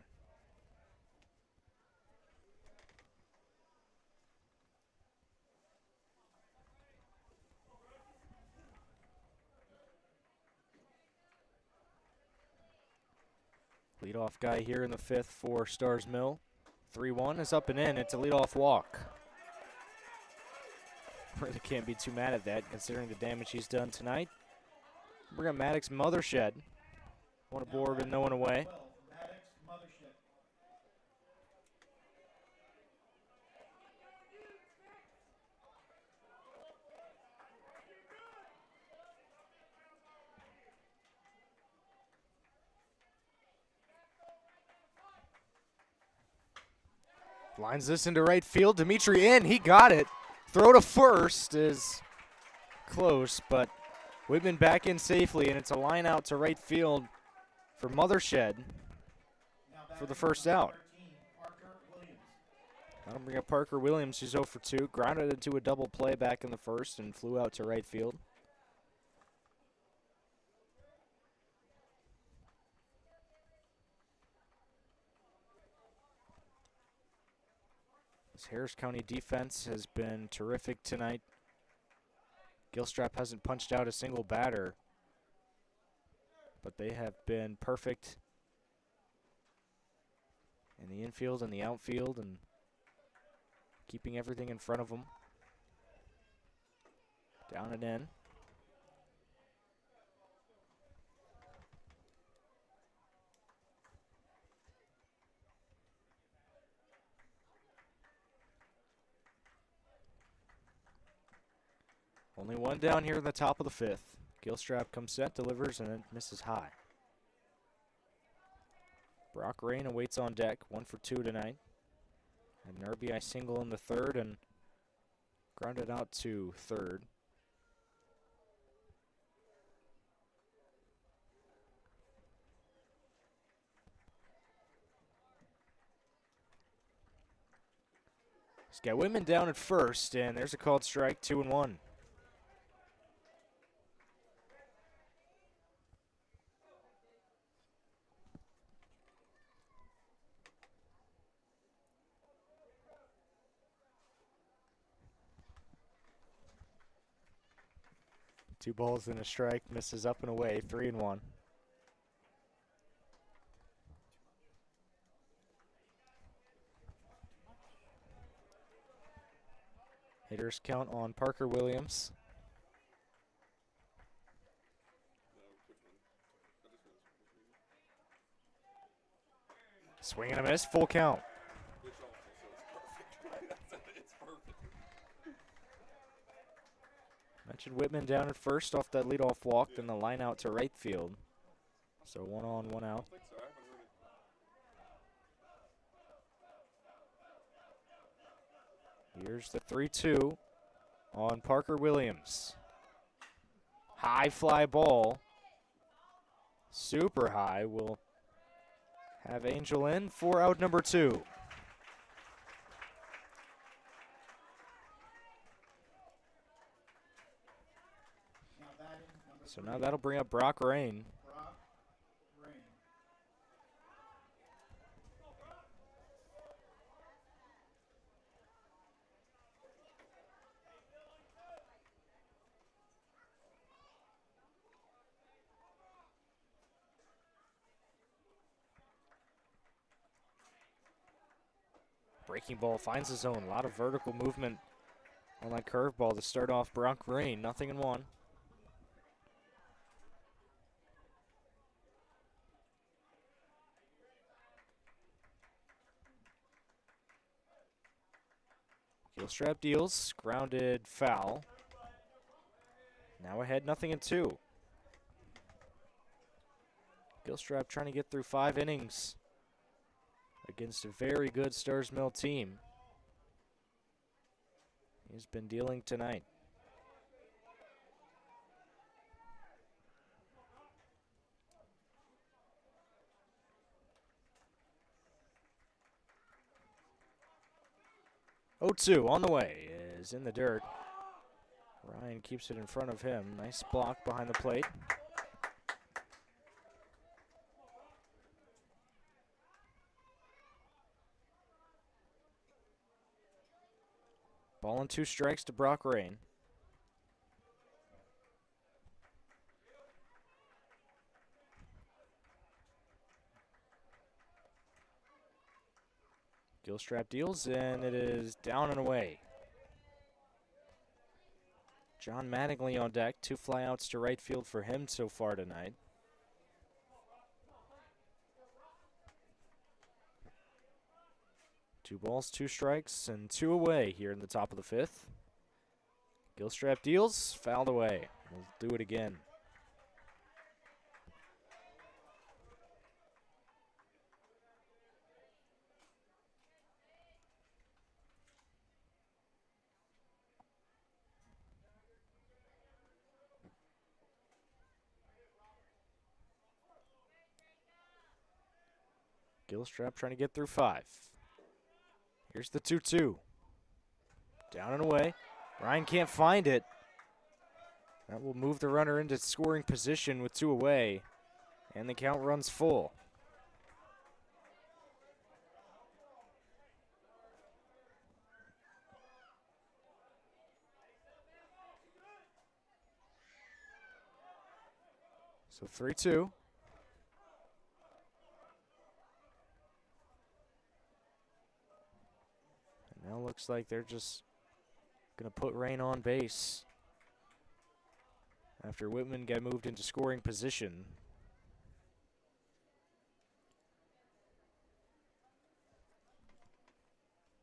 Leadoff guy here in the 5th for Starr's Mill. 3-1 is up and in. It's a leadoff walk. Really can't be too mad at that considering the damage he's done tonight. Bring up Maddox Mothershed. One aboard and no one away. Lines this into right field. Dimitri in. He got it. Throw to first is close, but Whitman back in safely, and it's a line out to right field for Mothershed for the first out. That'll bring up Parker Williams, who's 0 for 2. Grounded into a double play back in the first and flew out to right field. This Harris County defense has been terrific tonight. Gilstrap hasn't punched out a single batter, but they have been perfect in the infield and the outfield and keeping everything in front of them. Down and in. Only one down here in the top of the 5th. Gilstrap comes set, delivers, and then misses high. Brock Rain awaits on deck, 1 for 2 tonight. And an RBI single in the 3rd and grounded out to 3rd. He's got Whitman down at first, and there's a called strike, 2-1. Two balls and a strike, misses up and away, 3-1. Hitters count on Parker Williams. Swing and a miss, full count. Mentioned Whitman down at first off that leadoff walk, then the line out to right field. So 1 on, 1 out. Here's the 3-2 on Parker Williams. High fly ball. Super high. Will have Angel in for out number 2. So now that'll bring up Brock Rain. Breaking ball finds the zone. A lot of vertical movement on that curveball to start off Brock Rain. 0-1. Gilstrap deals, grounded foul. Now ahead 0-2. Gilstrap trying to get through 5 innings against a very good Starr's Mill team. He's been dealing tonight. Kudzu on the way is in the dirt. Ryan keeps it in front of him. Nice block behind the plate. Ball and 2 strikes to Brock Rain. Gilstrap deals, and it is down and away. John Mattingly on deck. 2 flyouts to right field for him so far tonight. Two balls, 2 strikes, and 2 away here in the top of the 5th. Gilstrap deals, fouled away. We'll do it again. Gilstrap trying to get through 5. Here's the 2-2. Down and away. Ryan can't find it. That will move the runner into scoring position with 2 away. And the count runs full. So 3-2. Now looks like they're just going to put Rain on base after Whitman got moved into scoring position.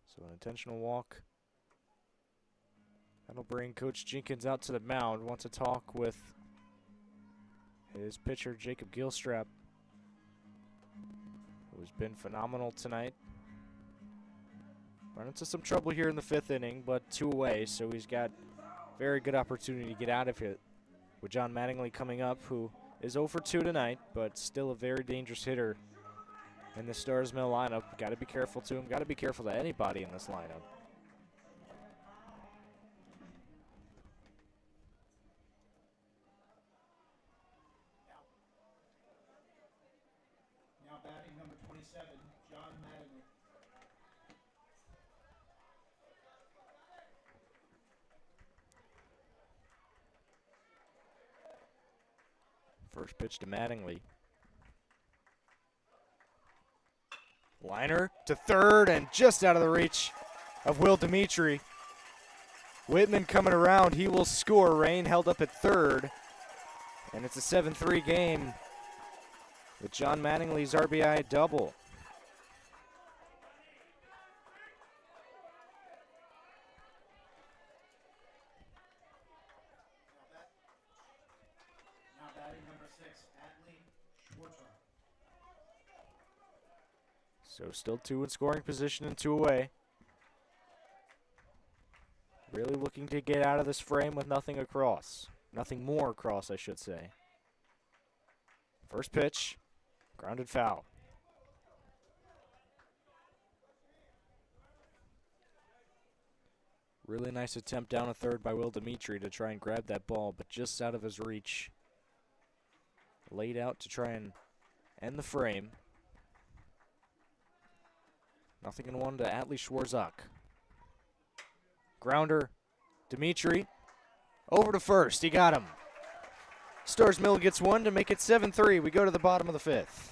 So an intentional walk. That'll bring Coach Jenkins out to the mound. Wants to talk with his pitcher, Jacob Gilstrap, who's been phenomenal tonight. Run into some trouble here in the 5th inning, but 2 away, so he's got very good opportunity to get out of it. With John Mattingly coming up, who is 0 for 2 tonight, but still a very dangerous hitter in the Starr's Mill lineup. Got to be careful to him. Got to be careful to anybody in this lineup. Now batting number 27, John Mattingly. First pitch to Mattingly. Liner to third and just out of the reach of Will Dimitri. Whitman coming around. He will score. Rain held up at third. And it's a 7-3 game with John Mattingly's RBI double. Now batting number 6, Adley Schwartz. So still 2 in scoring position and 2 away. Really looking to get out of this frame with nothing across. Nothing more across, I should say. First pitch, grounded foul. Really nice attempt down a third by Will Dimitri to try and grab that ball, but just out of his reach. Laid out to try and end the frame. Nothing in 1 to Adley Schwarzak. Grounder, Dimitri, over to first. He got him. Starr's Mill gets 1 to make it 7-3. We go to the bottom of the 5th.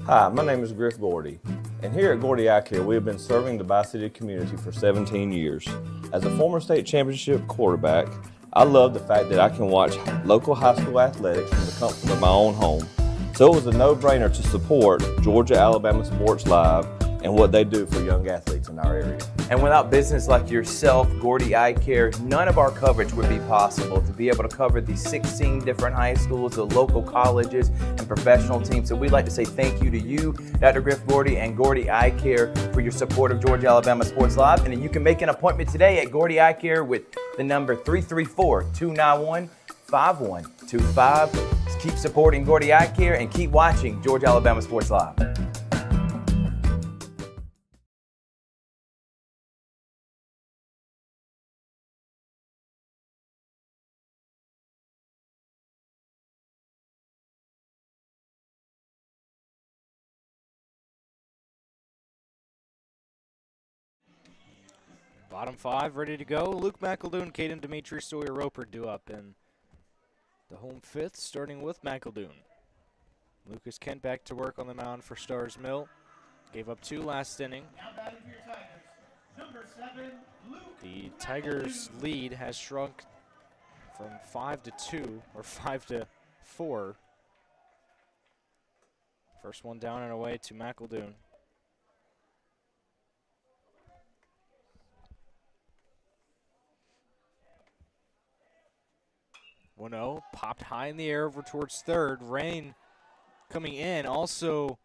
Hi, my name is Griff Gordy. And here at Gordy Eye Care, we have been serving the Bi-City community for 17 years. As a former state championship quarterback, I love the fact that I can watch local high school athletics from the comfort of my own home. So it was a no-brainer to support Georgia-Alabama Sports Live and what they do for young athletes in our area. And without business like yourself, Gordy Eye Care, none of our coverage would be possible to be able to cover the 16 different high schools, the local colleges, and professional teams. So we'd like to say thank you to you, Dr. Griff Gordy, and Gordy Eye Care for your support of Georgia-Alabama Sports Live. And then you can make an appointment today at Gordy Eye Care with the number 334-291-5125. Keep supporting Gordy Eye Care and keep watching Georgia-Alabama Sports Live. Bottom five ready to go. Luke McEldoon, Caden Dimitri, Sawyer Roper due up in the home fifth, starting with McEldoon. Lucas Kent back to work on the mound for Starr's Mill. Gave up 2 last inning. The Tigers' lead has shrunk from 5-2 or 5-4. First one down and away to McEldoon. 1-0, popped high in the air over towards third. Rain coming in. Also,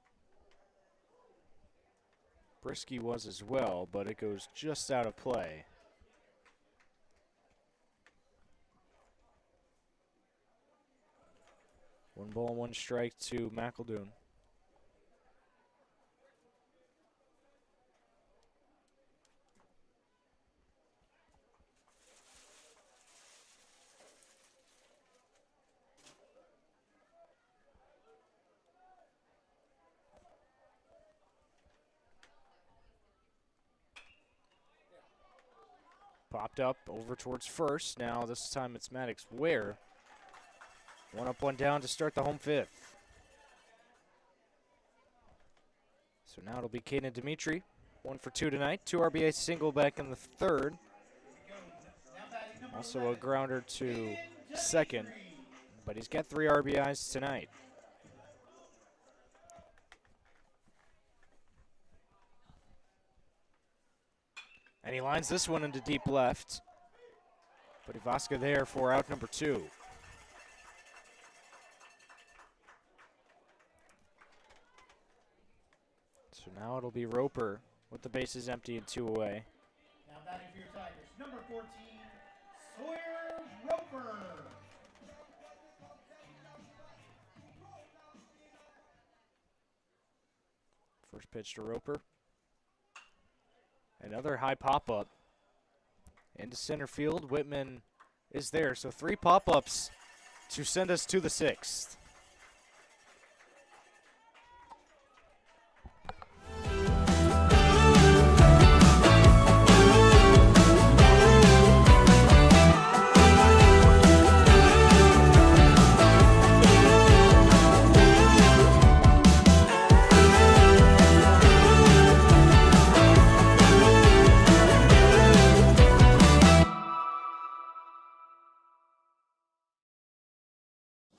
Brisky was as well, but it goes just out of play. One ball, one strike to McEldoon. Popped up over towards first. Now this time it's Maddox Ware. One up, one down to start the home fifth. So now it'll be Caden Dimitri. 1 for 2 tonight. 2 RBI single back in the third. Also a grounder to second. But he's got 3 RBIs tonight. And he lines this one into deep left. But Ivaska there for out number 2. So now it'll be Roper with the bases empty and 2 away. Now batting for your Tigers, number 14, Sawyer Roper. First pitch to Roper. Another high pop-up into center field. Whitman is there, so 3 pop-ups to send us to the 6th.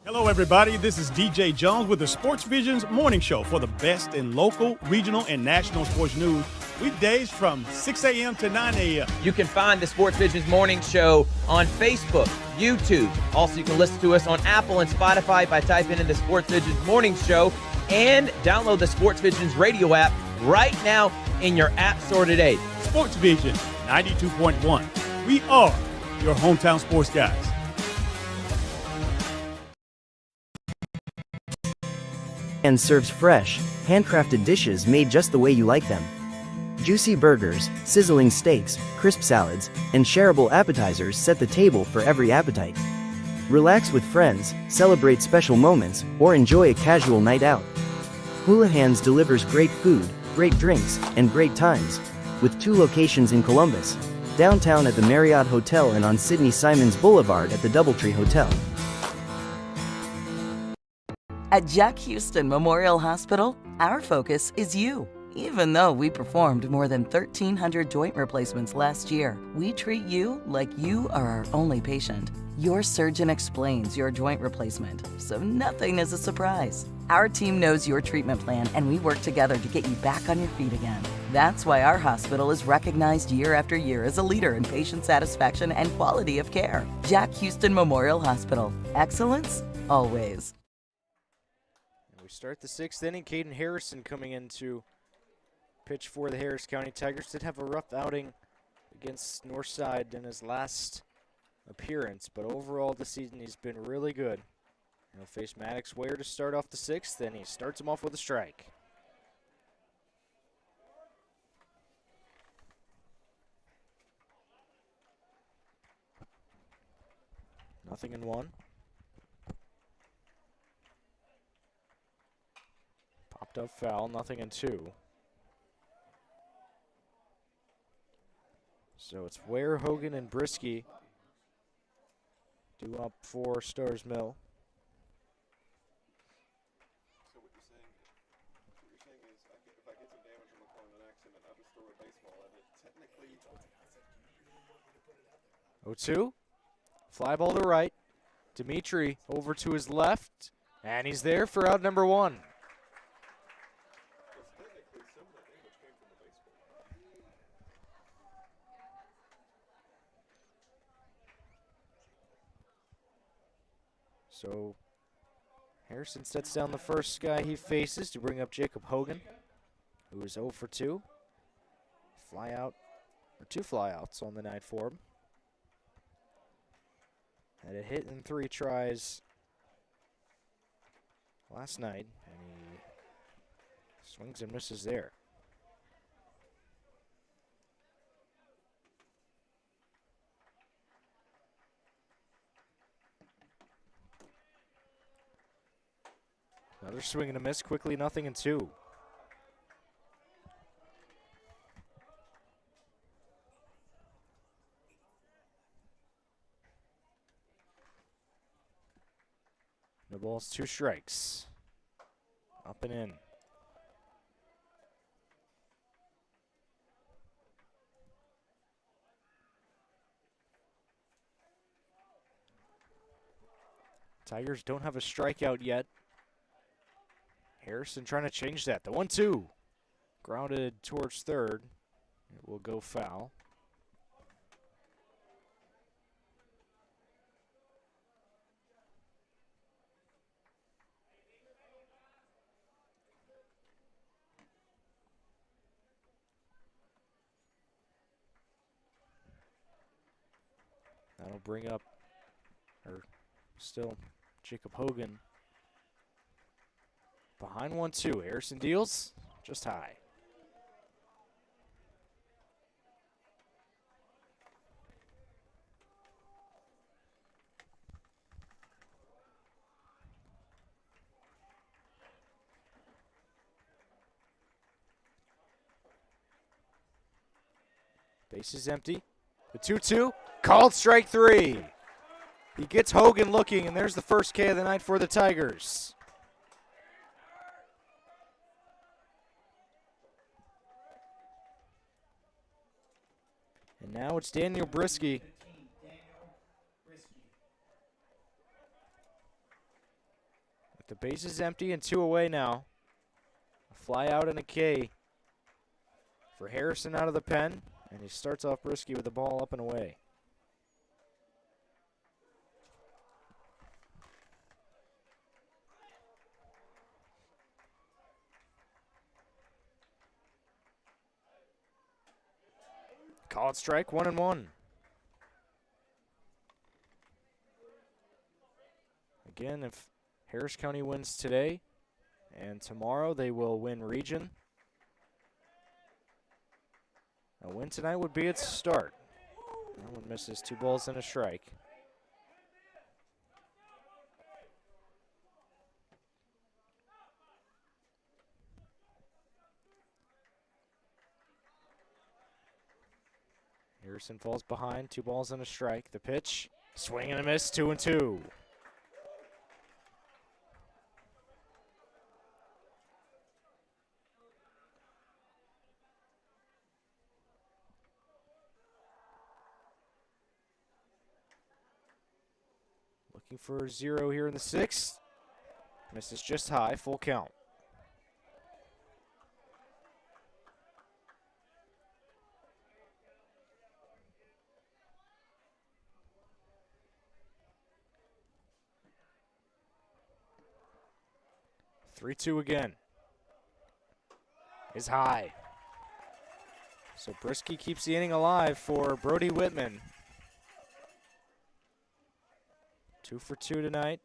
Hello, everybody. This is DJ Jones with the Sports Visions Morning Show for the best in local, regional, and national sports news. Weekdays from 6 a.m. to 9 a.m. You can find the Sports Visions Morning Show on Facebook, YouTube. Also, you can listen to us on Apple and Spotify by typing in the Sports Visions Morning Show, and download the Sports Visions radio app right now in your app store today. Sports Vision 92.1. We are your hometown sports guys. And serves fresh, handcrafted dishes made just the way you like them. Juicy burgers, sizzling steaks, crisp salads, and shareable appetizers set the table for every appetite. Relax with friends, celebrate special moments, or enjoy a casual night out. Hula Hands delivers great food, great drinks, and great times, with 2 locations in Columbus, downtown at the Marriott Hotel and on Sidney Simons Boulevard at the Doubletree Hotel. At Jack Houston Memorial Hospital, our focus is you. Even though we performed more than 1,300 joint replacements last year, we treat you like you are our only patient. Your surgeon explains your joint replacement, so nothing is a surprise. Our team knows your treatment plan, and we work together to get you back on your feet again. That's why our hospital is recognized year after year as a leader in patient satisfaction and quality of care. Jack Houston Memorial Hospital. Excellence, always. And we start the 6th inning. Caden Harrison coming in to pitch for the Harris County Tigers. Did have a rough outing against Northside in his last appearance, but overall this season he's been really good. He'll face Maddox Ware to start off the 6th, and he starts him off with a strike. Nothing in 1. Popped up foul, nothing in 2. So it's Ware, Hogan, and Brisky due up for Starr's Mill. So what you're saying is, if I get some damage from a an accident, I'll just throw a baseball at it. Technically, 0-2. Fly ball to right. Dimitri over to his left, and he's there for out number 1. So Harrison sets down the first guy he faces to bring up Jacob Hogan, who is 0 for 2. Fly out, or 2 flyouts on the night for him. Had a hit in 3 tries last night, and he swings and misses there. Another swing and a miss, quickly 0-2. No balls, 2 strikes. Up and in. Tigers don't have a strikeout yet. Harrison trying to change that. The 1-2. Grounded towards third. It will go foul. That'll bring up, or still, Jacob Hogan. Behind 1-2. Harrison deals just high. Base is empty. The 2-2. Called strike 3. He gets Hogan looking, and there's the first K of the night for the Tigers. And now it's Daniel Brisky. With the bases empty and 2 away now. A fly out and a K for Harrison out of the pen. And he starts off Brisky with the ball up and away. Call it strike, 1-1. Again, if Harris County wins today and tomorrow, they will win region. A win tonight would be its start. That one misses, 2 balls and a strike. Harrison falls behind, 2 balls and a strike. The pitch, swing and a miss, 2-2. Looking for 0 here in the 6th. Misses just high, full count. Three-two again. Is high. So Brisky keeps the inning alive for Brody Whitman. 2 for 2 tonight.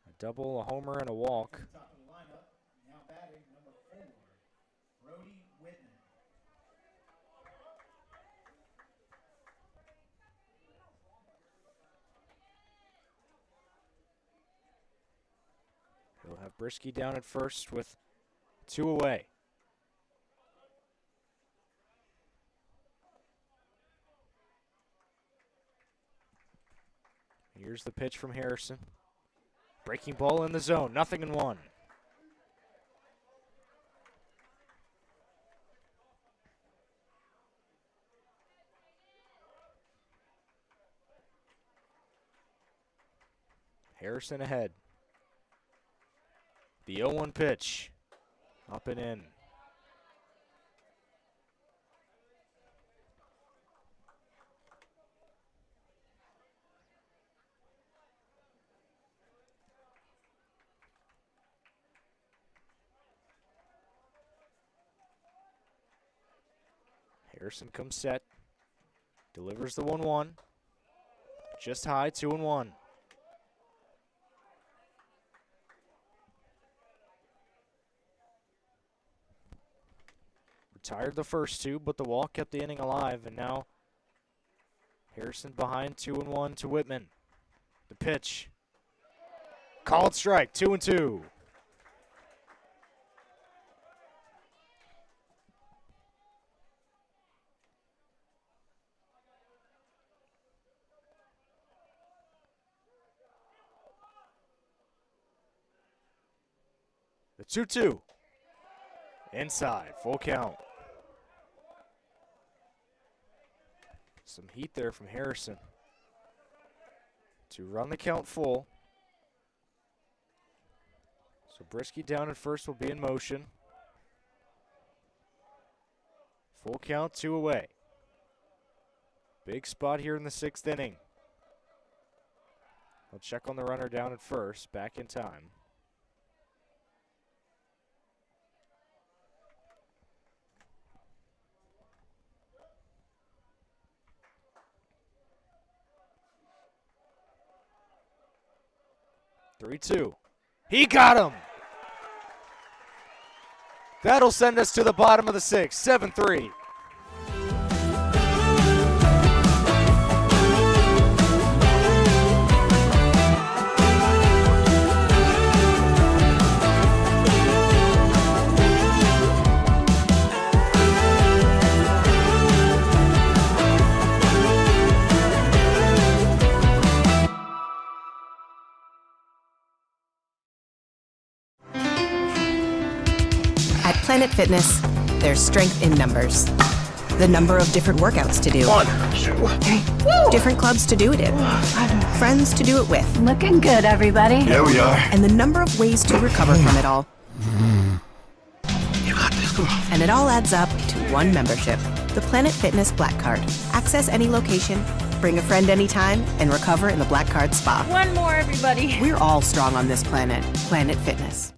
A double, a homer, and a walk. Top of the lineup, now batting number 4, Brody Whitman. He'll have Brisky down at first with 2 away. Here's the pitch from Harrison. Breaking ball in the zone, 0-1. Harrison ahead. The 0-1 pitch. Up and in. Harrison comes set. Delivers the 1-1. Just high, 2-1. Retired the first 2, but the walk kept the inning alive, and now Harrison behind, 2-1 to Whitman. The pitch. Called strike, 2-2. The 2-2. Inside, full count. Some heat there from Harrison to run the count full. So Brisky down at first will be in motion. Full count, 2 away. Big spot here in the 6th inning. I'll check on the runner down at first, back in time. Three-two. He got him. That'll send us to the bottom of the 6th, 7-3. At Planet Fitness, there's strength in numbers. The number of different workouts to do. 1, 2, 3. Different clubs to do it in. Friends to do it with. Looking good, everybody. Yeah, we are. And the number of ways to recover from it all. You got this. Come on. And it all adds up to one membership. The Planet Fitness Black Card. Access any location, bring a friend anytime, and recover in the Black Card Spa. One more, everybody. We're all strong on this planet. Planet Fitness.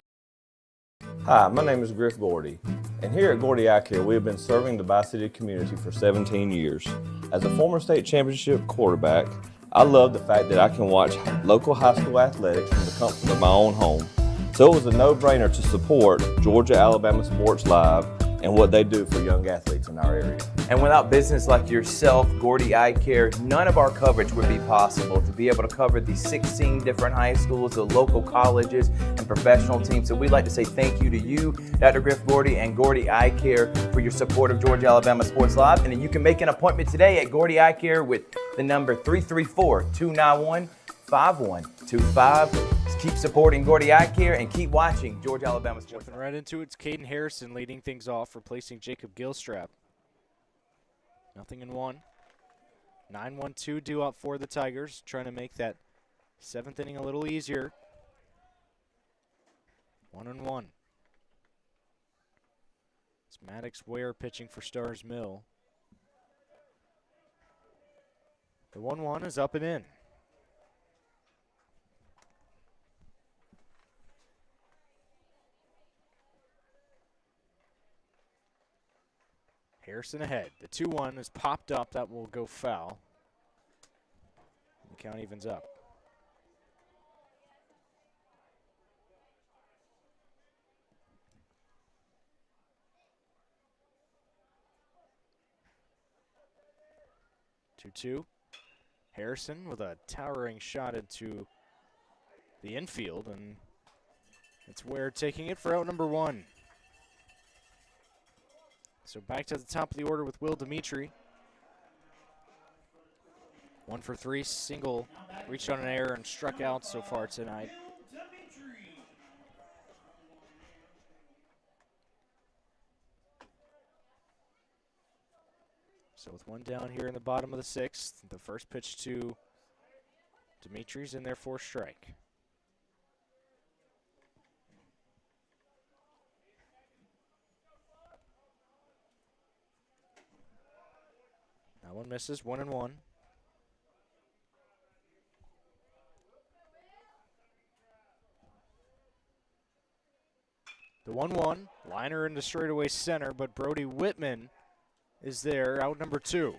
Hi, my name is Griff Gordy, and here at Gordy Eye Care, we have been serving the Bi-City community for 17 years. As a former state championship quarterback, I love the fact that I can watch local high school athletics from the comfort of my own home. So it was a no-brainer to support Georgia-Alabama Sports Live and what they do for young athletes in our area. And without business like yourself, Gordy Eye Care, none of our coverage would be possible. To be able to cover the 16 different high schools, the local colleges, and professional teams. So we'd like to say thank you to you, Dr. Griff Gordy, and Gordy Eye Care for your support of Georgia-Alabama Sports Live. And then you can make an appointment today at Gordy Eye Care with the number 334-291-5125. Keep supporting Gordy Eye Care and keep watching Georgia-Alabama Sports Live. Jumping right into it, it's Caden Harrison leading things off, replacing Jacob Gilstrap. 0-1. 9-1-2 due up for the Tigers, trying to make that Seventh inning a little easier. 1-1. It's Maddox Ware pitching for Starr's Mill. The 1-1 is up and in. Harrison ahead. The 2-1 is popped up. That will go foul. The count evens up. Two. Harrison with a towering shot into the infield, and it's Ware taking it for out number 1. So back to the top of the order with Will Dimitri. 1 for 3, single, reached on an error and struck out so far tonight. So with one down here in the bottom of the 6th, the first pitch to Dimitri's in there for a strike. That one misses, 1-1. The 1-1, liner into straightaway center, but Brody Whitman is there, out number 2.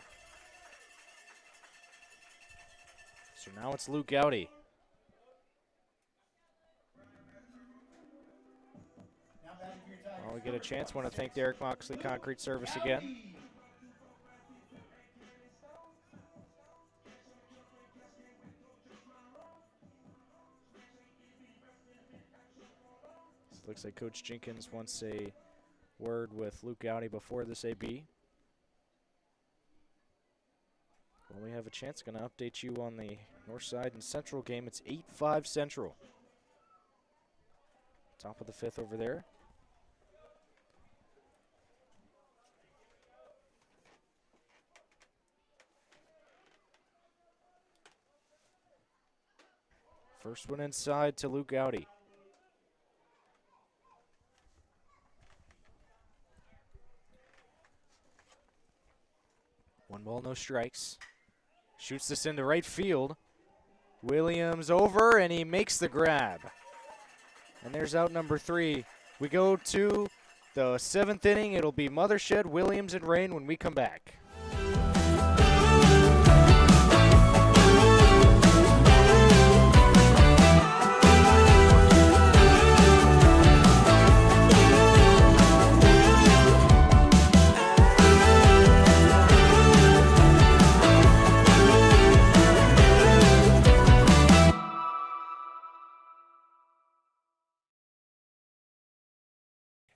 So now it's Luke Gowdy. While we get a chance, want to thank Derek Moxley Concrete Service again. Looks like Coach Jenkins wants a word with Luke Gowdy before this AB. When we have a chance, going to update you on the North Side and Central game. It's 8-5 Central. Top of the 5th over there. First one inside to Luke Gowdy. One ball, no strikes. Shoots this into right field. Williams over, and he makes the grab. And there's out number 3. We go to the 7th inning. It'll be Mothershed, Williams, and Rain when we come back.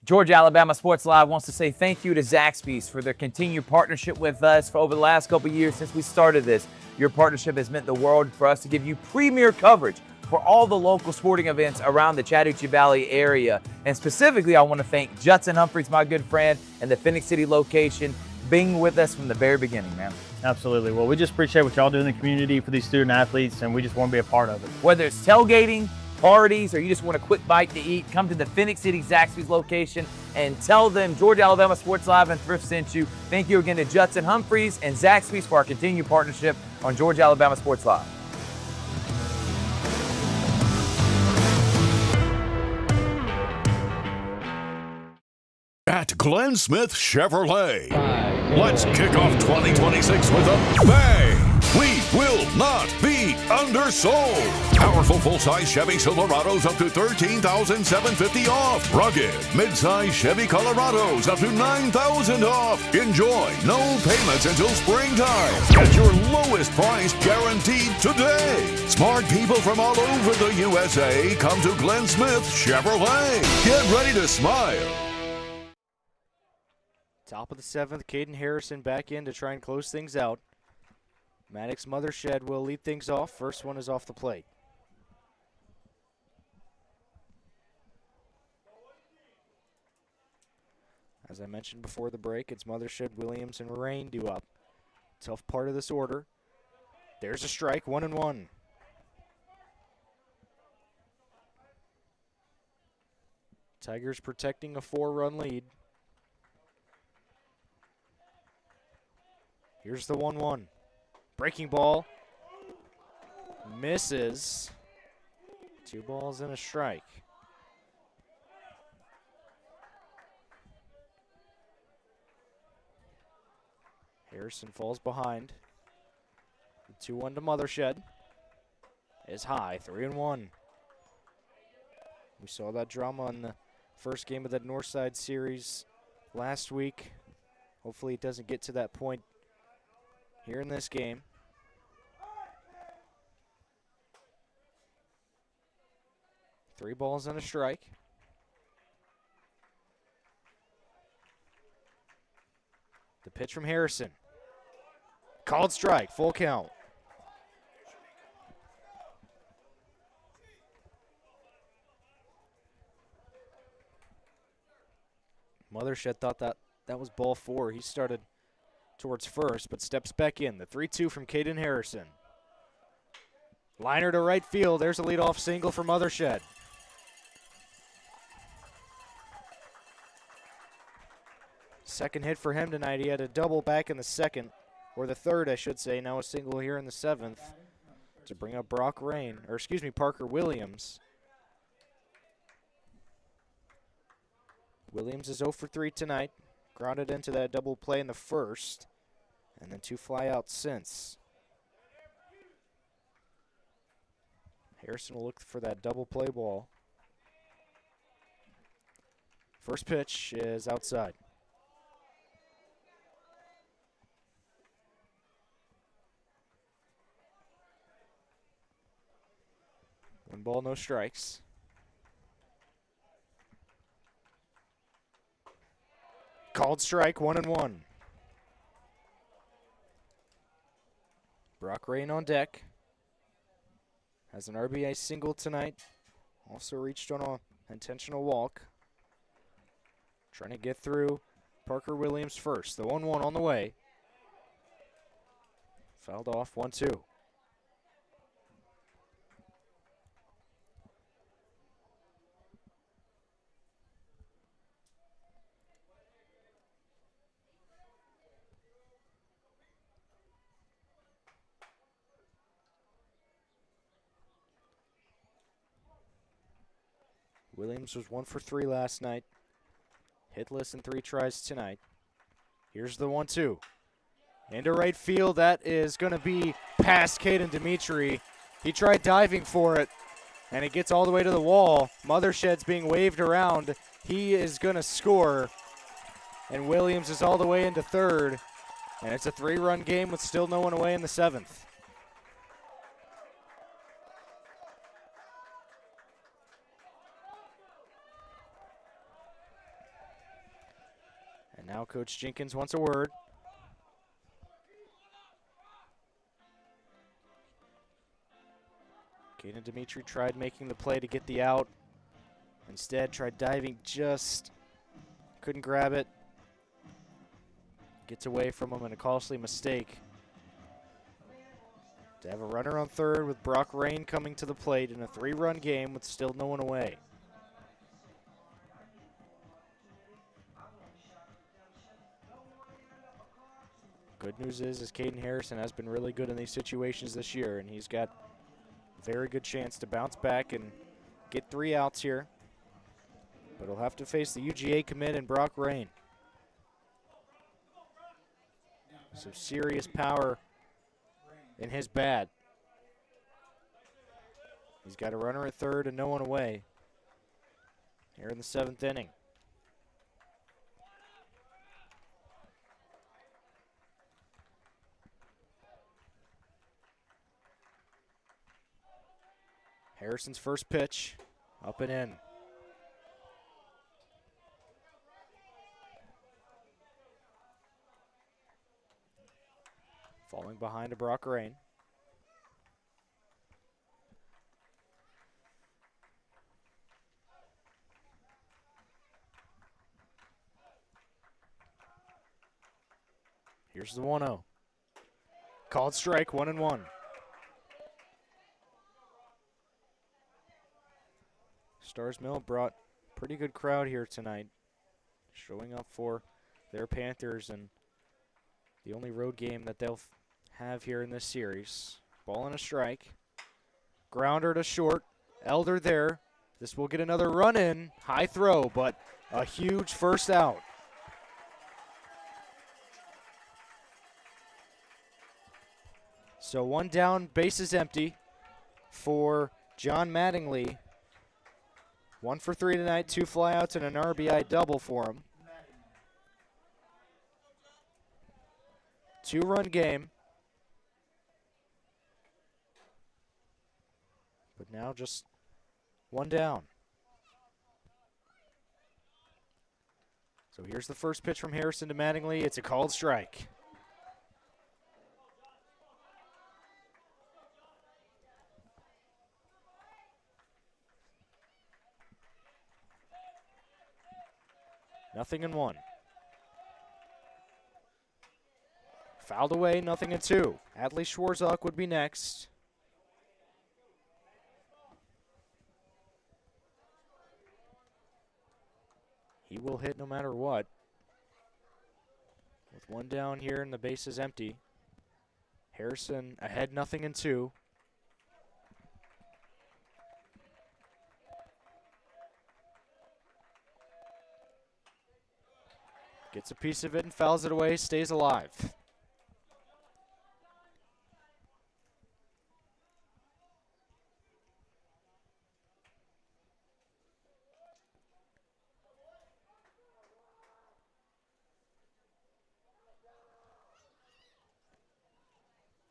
Georgia Alabama Sports Live wants to say thank you to Zaxby's for their continued partnership with us for over the last couple of years since we started this. Your partnership has meant the world for us to give you premier coverage for all the local sporting events around the Chattahoochee Valley area. And specifically, I want to thank Judson Humphreys, my good friend, and the Phoenix City location, being with us from the very beginning, man. Absolutely. Well, we just appreciate what y'all do in the community for these student athletes, and we just want to be a part of it. Whether it's tailgating, parties, or you just want a quick bite to eat, come to the Phoenix City Zaxby's location and tell them Georgia Alabama Sports Live and Thrift sent you. Thank you again to Judson Humphreys and Zaxby's for our continued partnership on Georgia Alabama Sports Live. At Glenn Smith Chevrolet, let's kick off 2026 with a bang! We will not be undersold. Powerful full-size Chevy Silverados up to $13,750 off. Rugged mid-size Chevy Colorados up to $9,000 off. Enjoy no payments until springtime. Get your lowest price guaranteed today. Smart people from all over the USA come to Glenn Smith Chevrolet. Get ready to smile. Top of the 7th, Caden Harrison back in to try and close things out. Maddox Mothershed will lead things off. First one is off the plate. As I mentioned before the break, it's Mothershed, Williams, and Rain due up. Tough part of this order. There's a strike, 1-1. Tigers protecting a 4-run lead. Here's the 1-1. Breaking ball. Misses. 2 balls and a strike. Harrison falls behind. 2-1 to Mothershed. Is high, 3-1. We saw that drama in the first game of the Northside series last week. Hopefully it doesn't get to that point here in this game. Three balls and a strike. The pitch from Harrison. Called strike, full count. Mothershed thought that was ball 4. He started towards first, but steps back in. The 3-2 from Caden Harrison. Liner to right field. There's a leadoff single for Mothershed. Second hit for him tonight. He had a double back in the second, or the third, I should say. Now a single here in the 7th to bring up Parker Williams. Williams is 0 for 3 tonight. Grounded into that double play in the first, and then 2 flyouts since. Harrison will look for that double play ball. First pitch is outside. One ball, no strikes. Called strike, 1-1. Brock Rain on deck. Has an RBI single tonight. Also reached on an intentional walk. Trying to get through Parker Williams first. The 1-1 on the way. Fouled off, 1-2. Williams was 1 for 3 last night. Hitless in 3 tries tonight. Here's the 1-2. Into right field. That is going to be past Caden Dimitri. He tried diving for it, and it gets all the way to the wall. Mothershed's being waved around. He is going to score, and Williams is all the way into third. And it's a 3-run game with still no one away in the 7th. Now Coach Jenkins wants a word. Caden Dimitri tried making the play to get the out. Instead, tried diving, just couldn't grab it. Gets away from him, and a costly mistake. To have a runner on third with Brock Rain coming to the plate in a 3-run game with still no one away. Good news is Caden Harrison has been really good in these situations this year, and he's got a very good chance to bounce back and get 3 outs here. But he'll have to face the UGA commit and Brock Rain. Some serious power in his bat. He's got a runner at third and no one away here in the 7th inning. Harrison's first pitch, up and in. Falling behind to Brock Rain. Here's the 1-0. Called strike, 1-1. Starr's Mill brought Pretty good crowd here tonight, showing up for their Panthers and the only road game that they'll have here in this series. Ball and a strike. Grounder to short. Elder there. This will get another run in. High throw, but a huge first out. So one down, base is empty for John Mattingly. 1 for 3 tonight, 2 flyouts and an RBI double for him. 2-run game. But now just one down. So here's the first pitch from Harrison to Mattingly. It's a called strike. Nothing in 1. Fouled away, nothing in 2. Adley Schwarzak would be next. He will hit no matter what. With 1 down here and the base is empty. Harrison ahead, nothing in 2. Gets a piece of it and fouls it away, stays alive.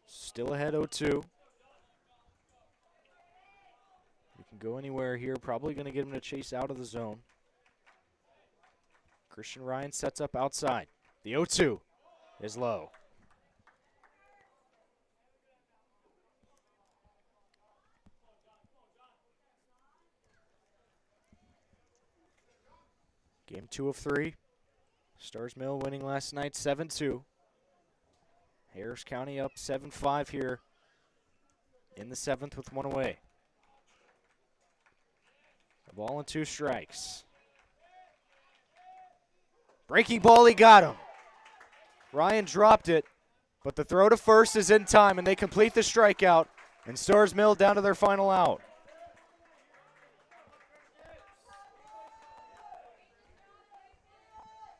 Still ahead 0-2. You can go anywhere here. Probably going to get him to chase out of the zone. Christian Ryan sets up outside. The 0-2 is low. Game 2 of 3. Starr's Mill winning last night 7-2. Harris County up 7-5 here in the 7th with 1 away. A ball and 2 strikes. Breaking ball, he got him. Ryan dropped it, but the throw to first is in time, and they complete the strikeout, and Starr's Mill down to their final out.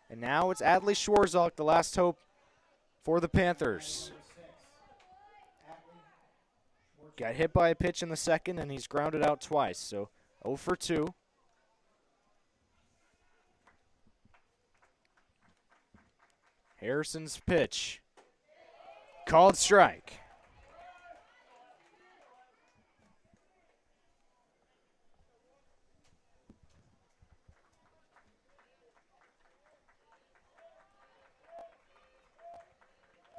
And now it's Adley Schwarzak, the last hope for the Panthers. Got hit by a pitch in the second, and he's grounded out twice, so 0 for 2. Harrison's pitch. Called strike.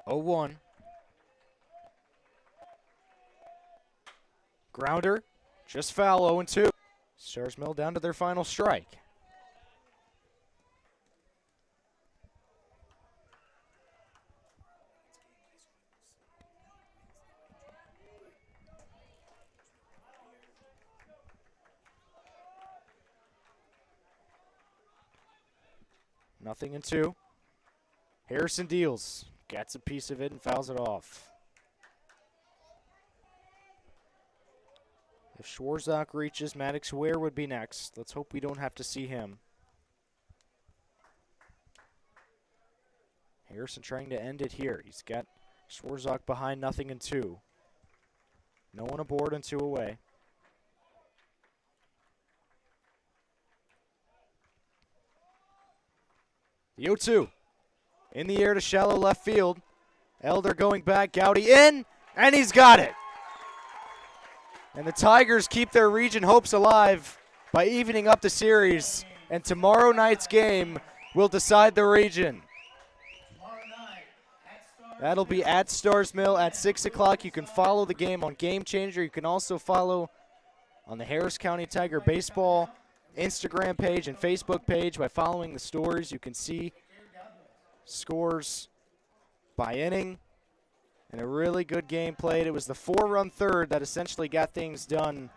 Oh, 1. Grounder, just foul, 0-2. Starr's Mill down to their final strike. Nothing in 2. Harrison deals. Gets a piece of it and fouls it off. If Schwarzak reaches, Maddox Ware would be next. Let's hope we don't have to see him. Harrison trying to end it here. He's got Schwarzak behind, nothing in 2. No one aboard and 2 away. The 0-2. In the air to shallow left field. Elder going back, Gowdy in, and he's got it. And the Tigers keep their region hopes alive by evening up the series. And tomorrow night's game will decide the region. That'll be at Starr's Mill at 6 o'clock. You can follow the game on Game Changer. You can also follow on the Harris County Tiger Baseball Instagram page and Facebook page. By following the stories, you can see scores by inning, and a really good game played. It was the 4-run third that essentially got things done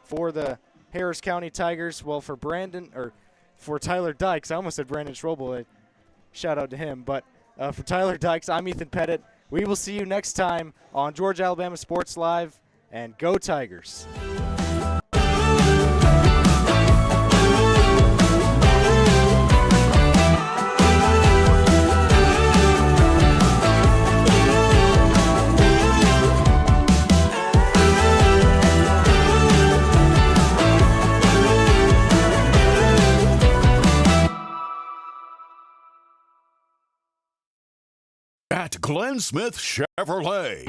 for the Harris County Tigers. Well, for Tyler Dykes, I almost said Brandon Strobel. Shout out to him. But for Tyler Dykes, I'm Ethan Pettit. We will see you next time on Georgia Alabama Sports Live, and go Tigers. At Glenn Smith Chevrolet.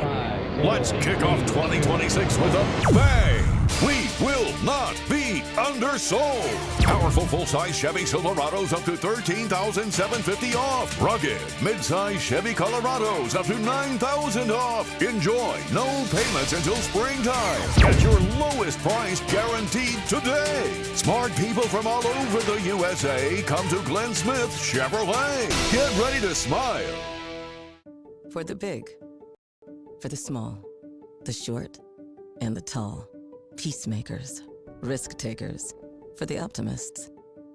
Let's kick off 2026 with a bang. We will not be undersold. Powerful full-size Chevy Silverados up to $13,750 off. Rugged mid-size Chevy Colorados up to $9,000 off. Enjoy no payments until springtime. Get your lowest price guaranteed today. Smart people from all over the USA come to Glenn Smith Chevrolet. Get ready to smile. For the big, for the small, the short, and the tall. Peacemakers, risk takers. For the optimists,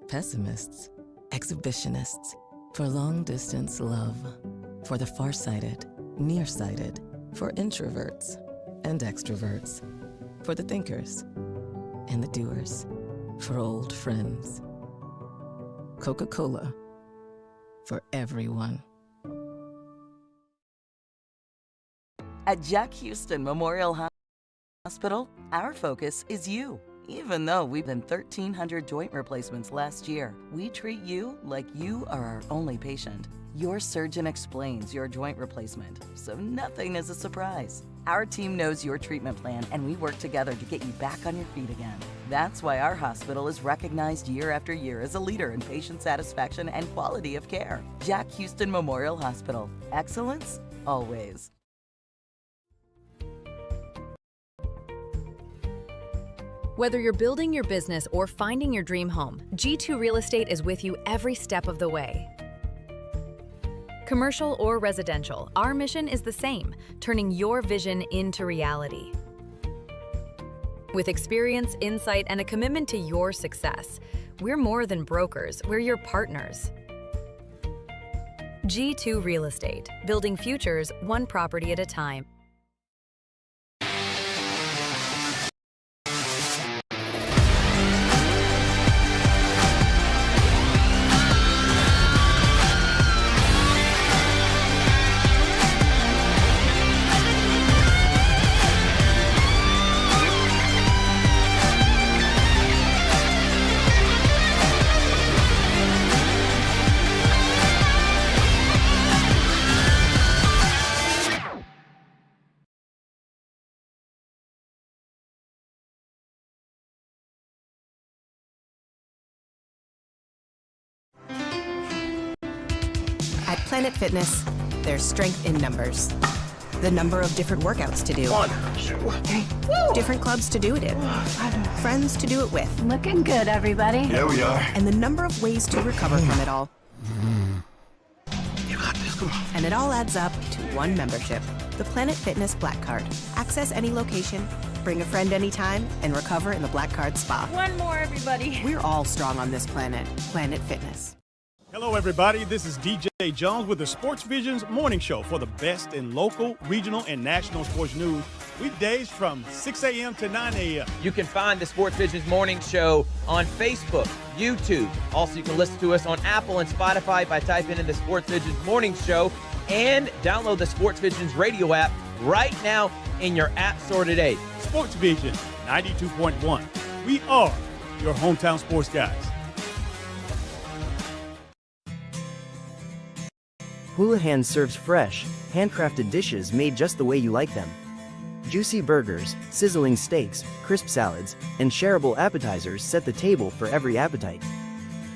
pessimists, exhibitionists. For long distance love. For the farsighted, nearsighted. For introverts and extroverts. For the thinkers and the doers. For old friends. Coca-Cola. For everyone. At Jack Houston Memorial Hospital, our focus is you. Even though we've done 1,300 joint replacements last year, we treat you like you are our only patient. Your surgeon explains your joint replacement, so nothing is a surprise. Our team knows your treatment plan, and we work together to get you back on your feet again. That's why our hospital is recognized year after year as a leader in patient satisfaction and quality of care. Jack Houston Memorial Hospital. Excellence, always. Whether you're building your business or finding your dream home, G2 Real Estate is with you every step of the way. Commercial or residential, our mission is the same, turning your vision into reality. With experience, insight, and a commitment to your success, we're more than brokers, we're your partners. G2 Real Estate, building futures one property at a time. At Planet Fitness, there's strength in numbers. The number of different workouts to do. 1, 2, 3. Different clubs to do it in. Friends to do it with. Looking good, everybody. Yeah, we are. And the number of ways to recover from it all. You got this, come on. And it all adds up to one membership. The Planet Fitness Black Card. Access any location, bring a friend anytime, and recover in the Black Card Spa. One more, everybody. We're all strong on this planet. Planet Fitness. Hello, everybody. This is DJ Jones with the Sports Visions Morning Show for the best in local, regional, and national sports news. Weekdays from 6 a.m. to 9 a.m. You can find the Sports Visions Morning Show on Facebook, YouTube. Also, you can listen to us on Apple and Spotify by typing in the Sports Visions Morning Show, and download the Sports Visions radio app right now in your app store today. Sports Vision 92.1. We are your hometown sports guys. Houlihan serves fresh, handcrafted dishes made just the way you like them. Juicy burgers, sizzling steaks, crisp salads, and shareable appetizers set the table for every appetite.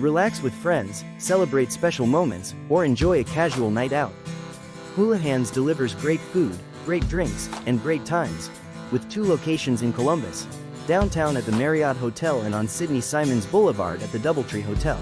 Relax with friends, celebrate special moments, or enjoy a casual night out. Houlihan's delivers great food, great drinks, and great times, with 2 locations in Columbus, downtown at the Marriott Hotel and on Sidney Simons Boulevard at the Doubletree Hotel.